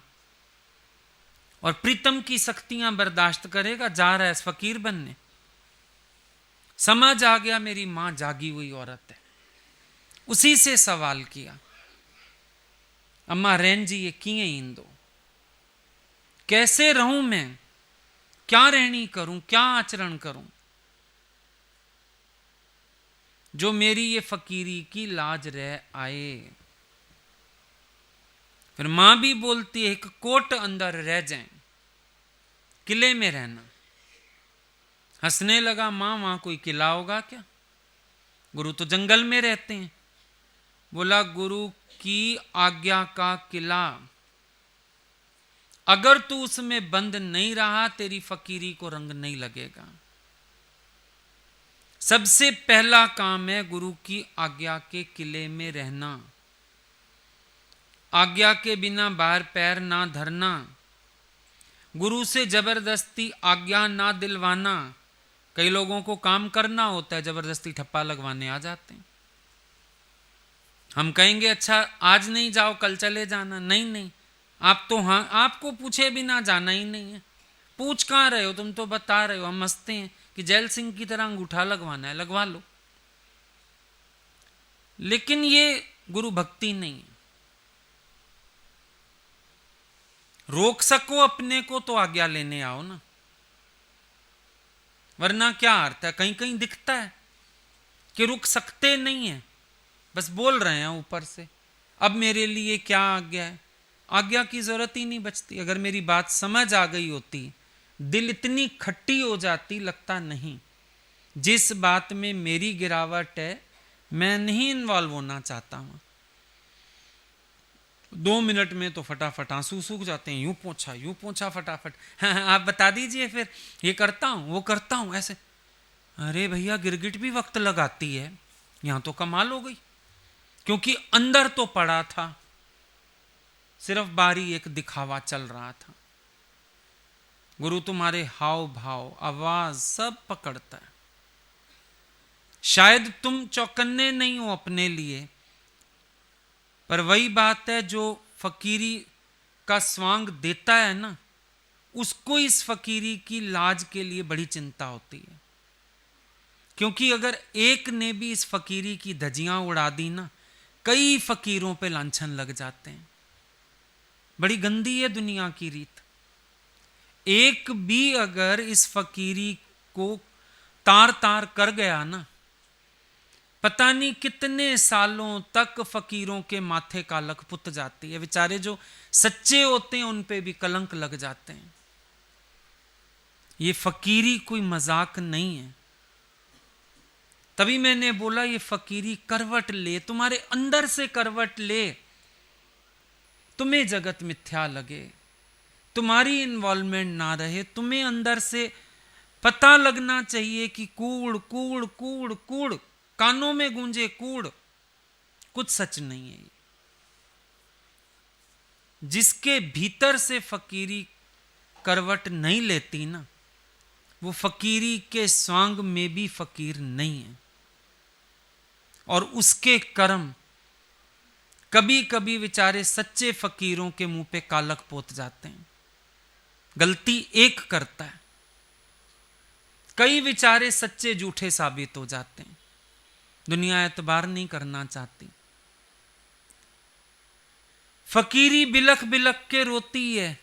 और प्रीतम की शक्तियां बर्दाश्त करेगा, जा रहा है फकीर बनने। समझ आ गया मेरी मां जागी हुई औरत है। उसी से सवाल किया, अम्मा रहन जी ये किए इंदो, कैसे रहूं मैं, क्या रहनी करूं, क्या आचरण करूं जो मेरी ये फकीरी की लाज रह आए। फिर मां भी बोलती है, एक कोट अंदर रह जाए, किले में रहना। हंसने लगा मां, वहां कोई किला होगा क्या, गुरु तो जंगल में रहते हैं। बोला गुरु की आज्ञा का किला, अगर तू उसमें बंद नहीं रहा तेरी फकीरी को रंग नहीं लगेगा। सबसे पहला काम है गुरु की आज्ञा के किले में रहना, आज्ञा के बिना बाहर पैर ना धरना, गुरु से जबरदस्ती आज्ञा ना दिलवाना। कई लोगों को काम करना होता है, जबरदस्ती ठप्पा लगवाने आ जाते हैं। हम कहेंगे अच्छा आज नहीं जाओ कल चले जाना, नहीं नहीं, आप तो हाँ, आपको पूछे बिना जाना ही नहीं है। पूछ कहाँ रहे हो, तुम तो बता रहे हो, हम हंसते हैं कि जैल सिंह की तरह अंगूठा लगवाना है, लगवा लो। लेकिन ये गुरु भक्ति नहीं है। रोक सको अपने को तो आज्ञा लेने आओ ना, वरना क्या अर्थ है। कहीं कहीं दिखता है कि रुक सकते नहीं है, बस बोल रहे हैं ऊपर से, अब मेरे लिए क्या आज्ञा है। आज्ञा की जरूरत ही नहीं बचती। अगर मेरी बात समझ आ गई होती दिल इतनी खट्टी हो जाती, लगता नहीं जिस बात में मेरी गिरावट है मैं नहीं इन्वॉल्व होना चाहता हूं। 2 मिनट में तो फटाफट आंसू सूख जाते हैं, यूं पोंछा फटाफट। हाँ, आप बता दीजिए फिर, ये करता हूं वो करता हूं ऐसे। अरे भैया, गिरगिट भी वक्त लगाती है, यहां तो कमाल हो गई। क्योंकि अंदर तो पड़ा था, सिर्फ बाहरी एक दिखावा चल रहा था। गुरु तुम्हारे हाव भाव, आवाज सब पकड़ता है। शायद तुम चौकन्ने नहीं हो अपने लिए, पर वही बात है, जो फकीरी का स्वांग देता है ना, उसको इस फकीरी की लाज के लिए बड़ी चिंता होती है। क्योंकि अगर एक ने भी इस फकीरी की धज्जियां उड़ा दी ना, कई फकीरों पे लांछन लग जाते हैं। बड़ी गंदी है दुनिया की रीत। एक भी अगर इस फकीरी को तार तार कर गया ना, पता नहीं कितने सालों तक फकीरों के माथे कालक पुत जाती है। बेचारे जो सच्चे होते हैं उन पे भी कलंक लग जाते हैं। ये फकीरी कोई मजाक नहीं है। तभी मैंने बोला ये फकीरी करवट ले, तुम्हारे अंदर से करवट ले। तुम्हें जगत मिथ्या लगे, तुम्हारी इन्वॉल्वमेंट ना रहे, तुम्हें अंदर से पता लगना चाहिए कि कूड़ कूड़ कूड़ कूड़, कानों में गूंजे कूड़, कुछ सच नहीं है। जिसके भीतर से फकीरी करवट नहीं लेती ना, वो फकीरी के स्वांग में भी फकीर नहीं है। और उसके कर्म कभी कभी बेचारे सच्चे फकीरों के मुंह पे कालक पोत जाते हैं। गलती एक करता है, कई बेचारे सच्चे झूठे साबित हो जाते हैं। दुनिया एतबार नहीं करना चाहती। फकीरी बिलख बिलख के रोती है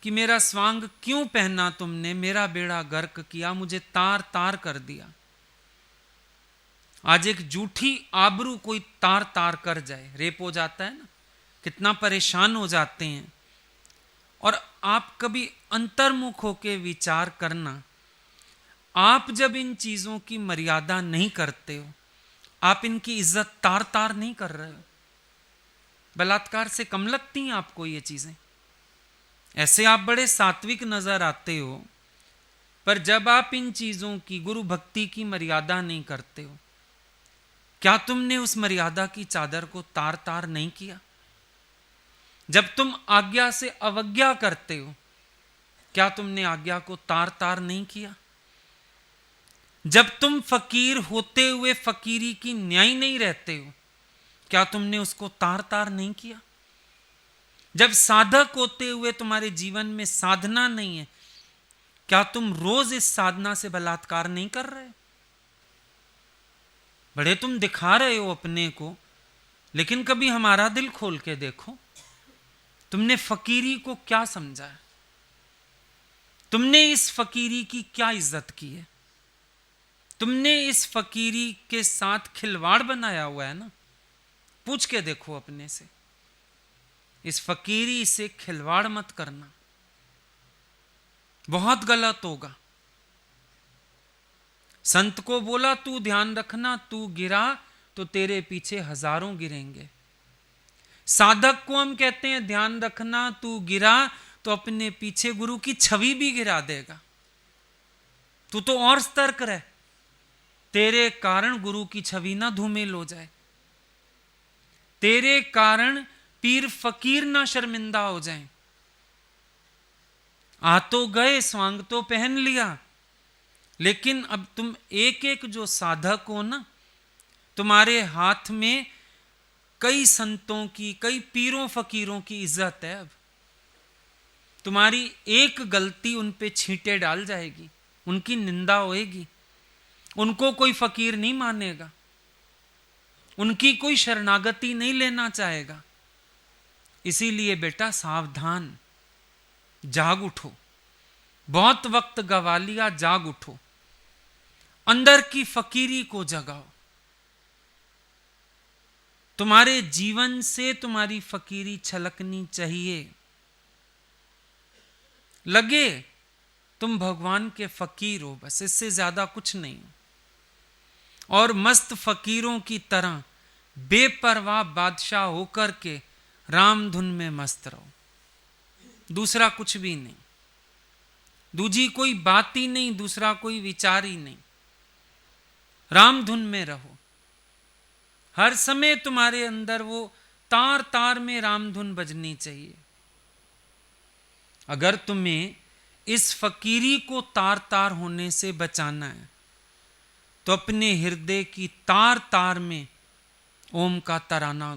कि मेरा स्वांग क्यों पहना तुमने, मेरा बेड़ा गर्क किया, मुझे तार तार कर दिया। आज एक झूठी आबरू कोई तार तार कर जाए, रेप हो जाता है ना, कितना परेशान हो जाते हैं। और आप कभी अंतर्मुख होके विचार करना, आप जब इन चीजों की मर्यादा नहीं करते हो, आप इनकी इज्जत तार तार नहीं कर रहे हो। बलात्कार से कम लगती हैं आपको ये चीजें? ऐसे आप बड़े सात्विक नजर आते हो, पर जब आप इन चीजों की, गुरु भक्ति की मर्यादा नहीं करते हो, क्या तुमने उस मर्यादा की चादर को तार तार नहीं किया? जब तुम आज्ञा से अवज्ञा करते हो, क्या तुमने आज्ञा को तार तार नहीं किया? जब तुम फकीर होते हुए फकीरी की न्याय नहीं रहते हो, क्या तुमने उसको तार तार नहीं किया? जब साधक होते हुए तुम्हारे जीवन में साधना नहीं है, क्या तुम रोज इस साधना से बलात्कार नहीं कर रहे? बड़े तुम दिखा रहे हो अपने को, लेकिन कभी हमारा दिल खोल के देखो, तुमने फकीरी को क्या समझा है? तुमने इस फकीरी की क्या इज्जत की है? तुमने इस फकीरी के साथ खिलवाड़ बनाया हुआ है ना, पूछ के देखो अपने से। इस फकीरी से खिलवाड़ मत करना, बहुत गलत होगा। संत को बोला तू ध्यान रखना, तू गिरा तो तेरे पीछे हजारों गिरेंगे। साधक को हम कहते हैं ध्यान रखना, तू गिरा तो अपने पीछे गुरु की छवि भी गिरा देगा। तू तो और सतर्क रह, तेरे कारण गुरु की छवि ना धूमिल हो जाए, तेरे कारण पीर फकीर ना शर्मिंदा हो जाए। आ तो गए, स्वांग तो पहन लिया, लेकिन अब तुम एक एक जो साधक हो ना, तुम्हारे हाथ में कई संतों की, कई पीरों फकीरों की इज्जत है। अब तुम्हारी एक गलती उन पे छींटे डाल जाएगी, उनकी निंदा होएगी, उनको कोई फकीर नहीं मानेगा, उनकी कोई शरणागति नहीं लेना चाहेगा। इसीलिए बेटा सावधान, जाग उठो, बहुत वक्त गवा लिया, जाग उठो, अंदर की फकीरी को जगाओ। तुम्हारे जीवन से तुम्हारी फकीरी छलकनी चाहिए। लगे तुम भगवान के फकीर हो, बस इससे ज्यादा कुछ नहीं हो। और मस्त फकीरों की तरह बेपरवाह बादशाह होकर के राम धुन में मस्त रहो, दूसरा कुछ भी नहीं, दूजी कोई बात ही नहीं, दूसरा कोई विचार ही नहीं। राम धुन में रहो, हर समय तुम्हारे अंदर वो तार तार में राम धुन बजनी चाहिए। अगर तुम्हें इस फकीरी को तार तार होने से बचाना है तो अपने हृदय की तार तार में ओम का तराना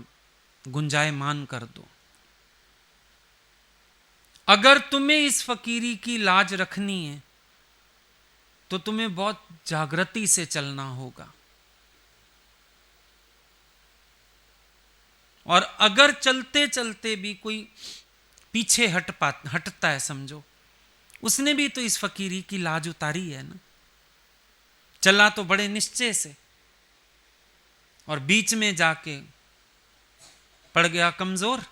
गुंजायमान कर दो। अगर तुम्हें इस फकीरी की लाज रखनी है तो तुम्हें बहुत जागृति से चलना होगा। और अगर चलते चलते भी कोई पीछे हटता है, समझो उसने भी तो इस फकीरी की लाज उतारी है ना। चला तो बड़े निश्चय से और बीच में जाके पड़ गया कमजोर,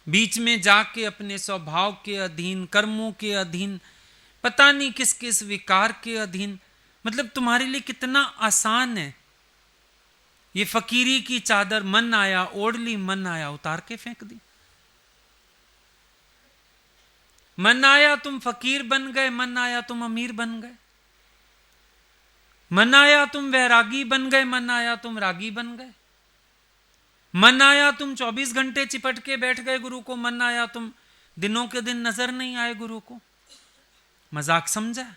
बीच में जाके अपने स्वभाव के अधीन, कर्मों के अधीन, पता नहीं किस किस विकार के अधीन। मतलब तुम्हारे लिए कितना आसान है, ये फकीरी की चादर मन आया ओढ़ ली, मन आया उतार के फेंक दी। मन आया तुम फकीर बन गए, मन आया तुम अमीर बन गए, मन आया तुम वैरागी बन गए, मन आया तुम रागी बन गए, मन आया तुम 24 घंटे चिपट के बैठ गए गुरु को, मन आया तुम दिनों के दिन नजर नहीं आए गुरु को। मजाक समझा है,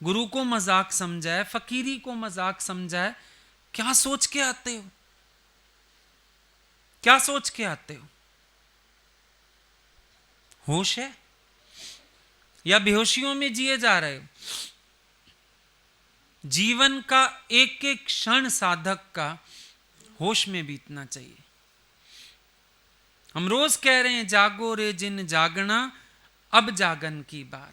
गुरु को मजाक समझा है, फकीरी को मजाक समझा है। क्या सोच के आते हो, क्या सोच के आते हो? होश है या बेहोशियों में जिए जा रहे हो? जीवन का एक एक क्षण साधक का होश में बीतना चाहिए। हम रोज कह रहे हैं जागो रे जिन जागना, अब जागन की बार,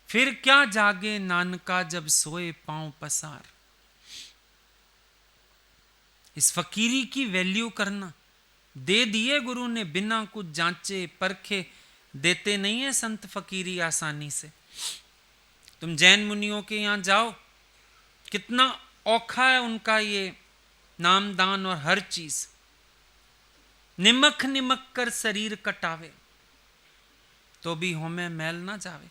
फिर क्या जागे नानका जब सोए पांव पसार। इस फकीरी की वैल्यू करना, दे दिए गुरु ने बिना कुछ जांचे परखे, देते नहीं है संत फकीरी आसानी से। तुम जैन मुनियों के यहां जाओ, कितना औखा है उनका ये नाम दान और हर चीज। निमक निमक कर शरीर कटावे तो भी होमे मैल ना जावे।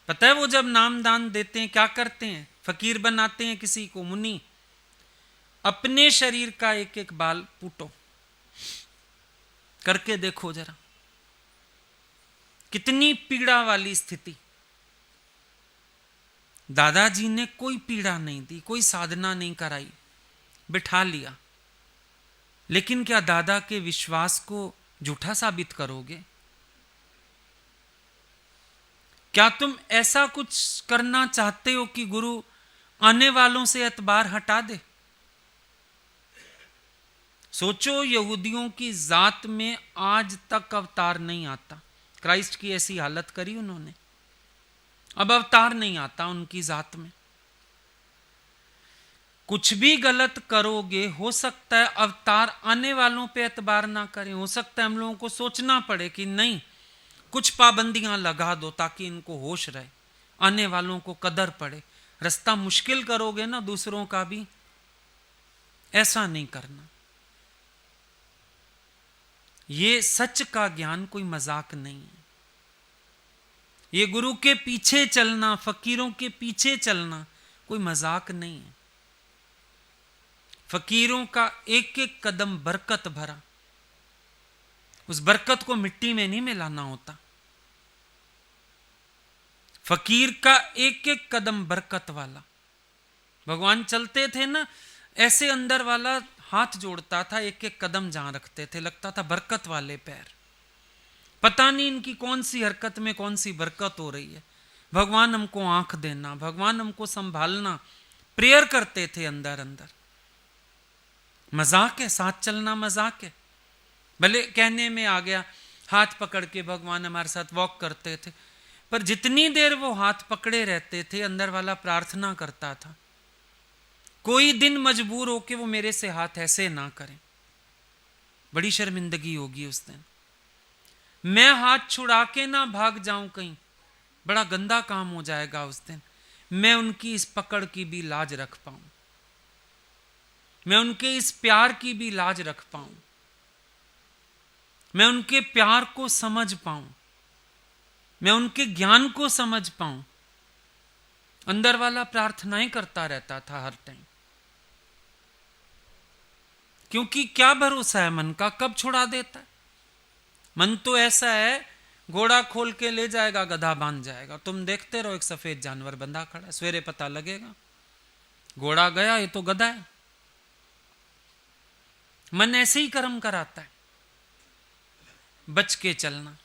पता है वो जब नाम दान देते हैं क्या करते हैं? फकीर बनाते हैं किसी को, मुनि, अपने शरीर का एक एक बाल पूटो, करके देखो जरा कितनी पीड़ा वाली स्थिति। दादाजी ने कोई पीड़ा नहीं दी, कोई साधना नहीं कराई, बिठा लिया। लेकिन क्या दादा के विश्वास को झूठा साबित करोगे? क्या तुम ऐसा कुछ करना चाहते हो कि गुरु आने वालों से एतबार हटा दे? सोचो, यहूदियों की जात में आज तक अवतार नहीं आता। क्राइस्ट की ऐसी हालत करी उन्होंने, अब अवतार नहीं आता उनकी जात में। कुछ भी गलत करोगे, हो सकता है अवतार आने वालों पे एतबार ना करें। हो सकता है हम लोगों को सोचना पड़े कि नहीं, कुछ पाबंदियां लगा दो ताकि इनको होश रहे, आने वालों को कदर पड़े। रास्ता मुश्किल करोगे ना दूसरों का भी, ऐसा नहीं करना। ये सच का ज्ञान कोई मजाक नहीं है। ये गुरु के पीछे चलना, फकीरों के पीछे चलना कोई मजाक नहीं है। फकीरों का एक एक कदम बरकत भरा, उस बरकत को मिट्टी में नहीं मिलाना होता। फकीर का एक एक कदम बरकत वाला। भगवान चलते थे ना, ऐसे अंदर वाला हाथ जोड़ता था, एक एक कदम जहां रखते थे लगता था बरकत वाले पैर। पता नहीं इनकी कौन सी हरकत में कौन सी बरकत हो रही है। भगवान हमको आंख देना, भगवान हमको संभालना, प्रेयर करते थे अंदर अंदर। मजाक है साथ चलना, मजाक है। भले कहने में आ गया हाथ पकड़ के भगवान हमारे साथ वॉक करते थे, पर जितनी देर वो हाथ पकड़े रहते थे अंदर वाला प्रार्थना करता था, कोई दिन मजबूर हो के वो मेरे से हाथ ऐसे ना करें, बड़ी शर्मिंदगी होगी उस दिन। मैं हाथ छुड़ा के ना भाग जाऊं कहीं, बड़ा गंदा काम हो जाएगा उस दिन। मैं उनकी इस पकड़ की भी लाज रख पाऊं, मैं उनके इस प्यार की भी लाज रख पाऊं, मैं उनके प्यार को समझ पाऊं, मैं उनके ज्ञान को समझ पाऊं। अंदर वाला प्रार्थनाएं करता रहता था हर टाइम, क्योंकि क्या भरोसा है मन का, कब छुड़ा देता है। मन तो ऐसा है, घोड़ा खोल के ले जाएगा, गधा बांध जाएगा। तुम देखते रहो, एक सफेद जानवर बंधा खड़ा है, सवेरे पता लगेगा घोड़ा गया, ये तो गधा है। मन ऐसे ही कर्म कराता है, बच के चलना।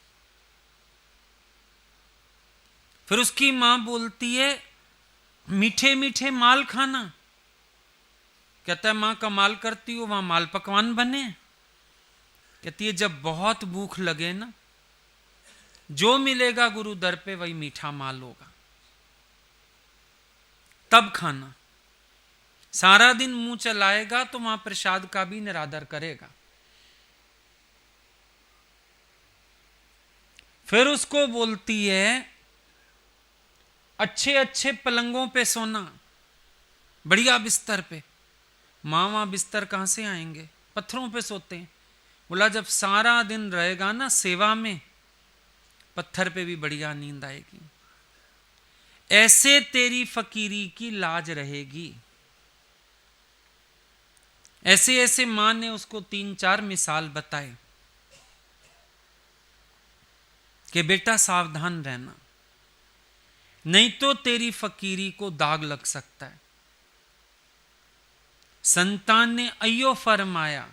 फिर उसकी मां बोलती है मीठे मीठे माल खाना। कहता है मां कमाल करती हो, वहां माल पकवान बने। कहती है जब बहुत भूख लगे ना, जो मिलेगा गुरु दर पे वही मीठा माल होगा, तब खाना। सारा दिन मुंह चलाएगा तो वहां प्रसाद का भी निरादर करेगा। फिर उसको बोलती है अच्छे अच्छे पलंगों पे सोना, बढ़िया बिस्तर पे। मां वहां बिस्तर कहां से आएंगे, पत्थरों पे सोते हैं। बोला जब सारा दिन रहेगा ना सेवा में, पत्थर पे भी बढ़िया नींद आएगी। ऐसे तेरी फकीरी की लाज रहेगी। ऐसे ऐसे मां ने उसको 3-4 मिसाल बताए कि बेटा सावधान रहना, नहीं तो तेरी फकीरी को दाग लग सकता है। संतान ने अयो फरमाया,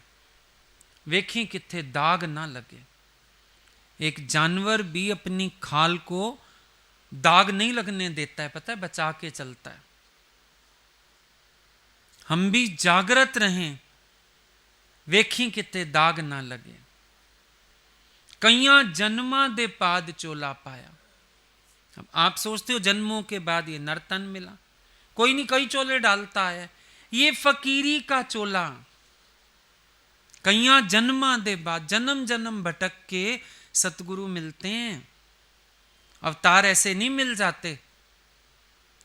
वेखी किथे दाग ना लगे। एक जानवर भी अपनी खाल को दाग नहीं लगने देता है, पता है, बचा के चलता है। हम भी जागृत रहें, वेखी किते दाग ना लगे। कईयां जन्मा दे पाद चोला पाया। अब आप सोचते हो जन्मों के बाद ये नर्तन मिला, कोई नहीं, कई चोले डालता है। ये फकीरी का चोला। कईयां जन्मा दे बाद, जन्म जन्म भटक के सतगुरु मिलते हैं। अवतार ऐसे नहीं मिल जाते,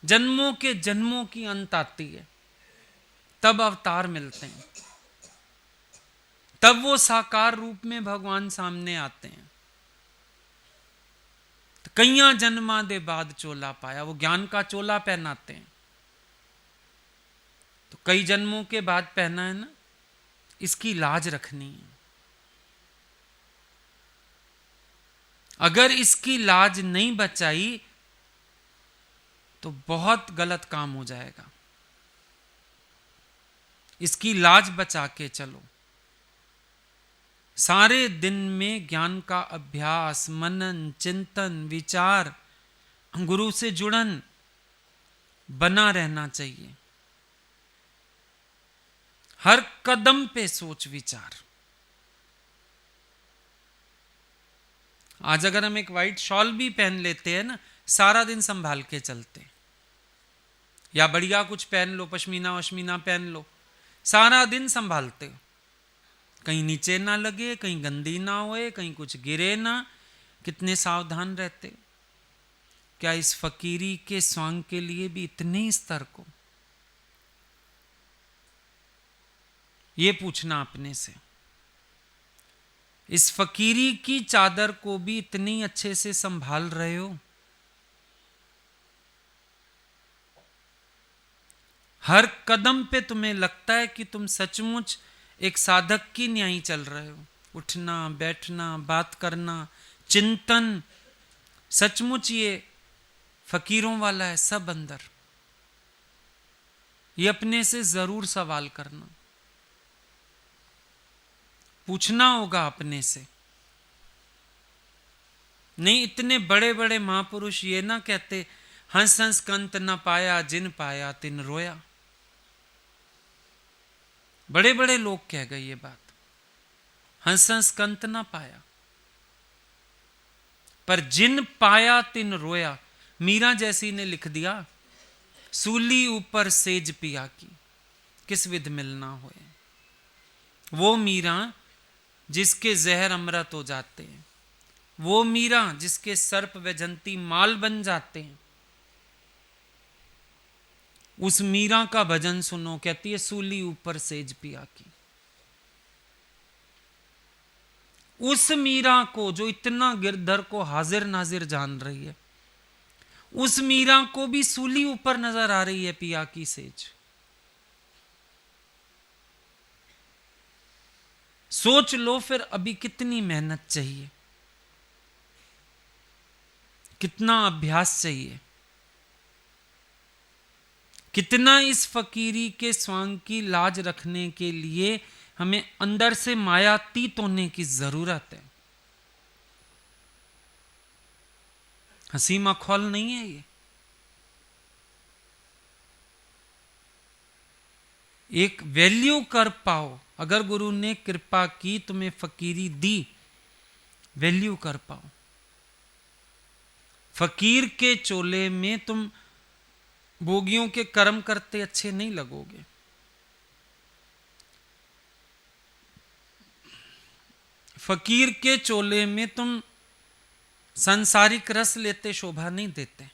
जन्मों के जन्मों की अंत आती है, तब अवतार मिलते हैं, तब वो साकार रूप में भगवान सामने आते हैं। तो कईयां जन्मा दे बाद चोला पाया, वो ज्ञान का चोला पहनाते हैं। तो कई जन्मों के बाद पहना है ना, इसकी लाज रखनी है। अगर इसकी लाज नहीं बचाई तो बहुत गलत काम हो जाएगा। इसकी लाज बचा के चलो। सारे दिन में ज्ञान का अभ्यास, मनन, चिंतन, विचार, गुरु से जुड़न बना रहना चाहिए। हर कदम पे सोच विचार। आज अगर हम एक व्हाइट शॉल भी पहन लेते हैं ना, सारा दिन संभाल के चलते। या बढ़िया कुछ पहन लो, पश्मीना वश्मीना पहन लो, सारा दिन संभालते हो, कहीं नीचे ना लगे, कहीं गंदी ना होए, कहीं कुछ गिरे ना। कितने सावधान रहते हो। क्या इस फकीरी के स्वांग के लिए भी इतने स्तर को? ये पूछना अपने से। इस फकीरी की चादर को भी इतनी अच्छे से संभाल रहे हो? हर कदम पे तुम्हें लगता है कि तुम सचमुच एक साधक की न्याय चल रहे हो। उठना, बैठना, बात करना, चिंतन, सचमुच ये फकीरों वाला है सब अंदर। ये अपने से जरूर सवाल करना, पूछना होगा अपने से। नहीं, इतने बड़े बड़े महापुरुष ये ना कहते हंस हंस कंत न पाया, जिन पाया तिन रोया। बड़े बड़े लोग कह गए ये बात, हंस हंस कंत ना पाया, पर जिन पाया तिन रोया। मीरा जैसी ने लिख दिया, सूली ऊपर सेज पिया की, किस विध मिलना होए। वो मीरा जिसके जहर अमृत हो जाते हैं, वो मीरा जिसके सर्प वैजंती माल बन जाते हैं, उस मीरा का भजन सुनो। कहती है सूली ऊपर सेज पिया की। उस मीरा को जो इतना गिरधर को हाजिर नाजिर जान रही है, उस मीरा को भी सूली ऊपर नजर आ रही है पिया की सेज। सोच लो फिर अभी कितनी मेहनत चाहिए, कितना अभ्यास चाहिए, कितना इस फकीरी के स्वांग की लाज रखने के लिए हमें अंदर से मायातीत होने की जरूरत है। हंसी मखौल नहीं है ये। एक वैल्यू कर पाओ, अगर गुरु ने कृपा की तुम्हें फकीरी दी, वैल्यू कर पाओ। फकीर के चोले में तुम भोगियों के कर्म करते अच्छे नहीं लगोगे। फकीर के चोले में तुम सांसारिक रस लेते शोभा नहीं देते।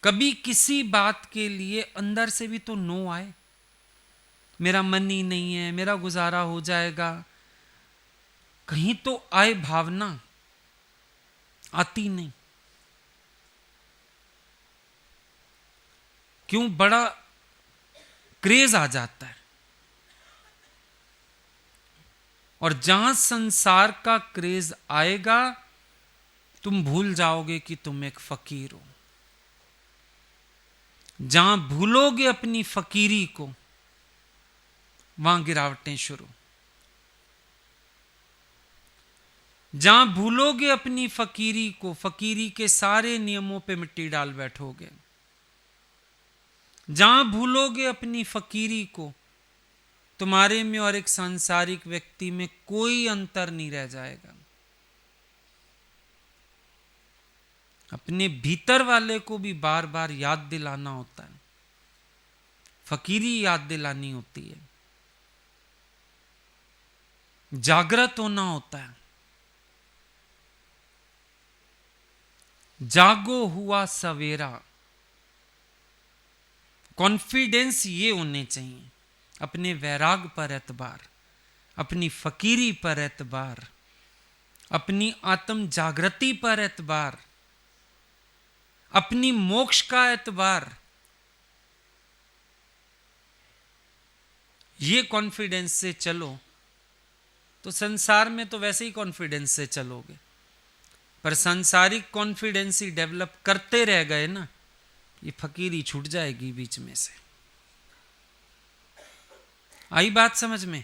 कभी किसी बात के लिए अंदर से भी तो नो आए, मेरा मन ही नहीं है, मेरा गुजारा हो जाएगा, कहीं तो आए भावना, आती नहीं। क्यों? बड़ा क्रेज आ जाता है। और जहां संसार का क्रेज आएगा, तुम भूल जाओगे कि तुम एक फकीर हो। जहां भूलोगे अपनी फकीरी को, वहां गिरावटें शुरू। जहां भूलोगे अपनी फकीरी को, फकीरी के सारे नियमों पे मिट्टी डाल बैठोगे। जहां भूलोगे अपनी फकीरी को, तुम्हारे में और एक सांसारिक व्यक्ति में कोई अंतर नहीं रह जाएगा। अपने भीतर वाले को भी बार बार याद दिलाना होता है, फकीरी याद दिलानी होती है, जागृत होना होता है। जागो हुआ सवेरा, कॉन्फिडेंस ये होने चाहिए। अपने वैराग पर एतबार, अपनी फकीरी पर एतबार, अपनी आत्म जागृति पर एतबार, अपनी मोक्ष का एतबार। ये कॉन्फिडेंस से चलो तो संसार में तो वैसे ही कॉन्फिडेंस से चलोगे, पर सांसारिक कॉन्फिडेंस ही डेवलप करते रह गए ना, ये फकीरी छूट जाएगी बीच में से। आई बात समझ में?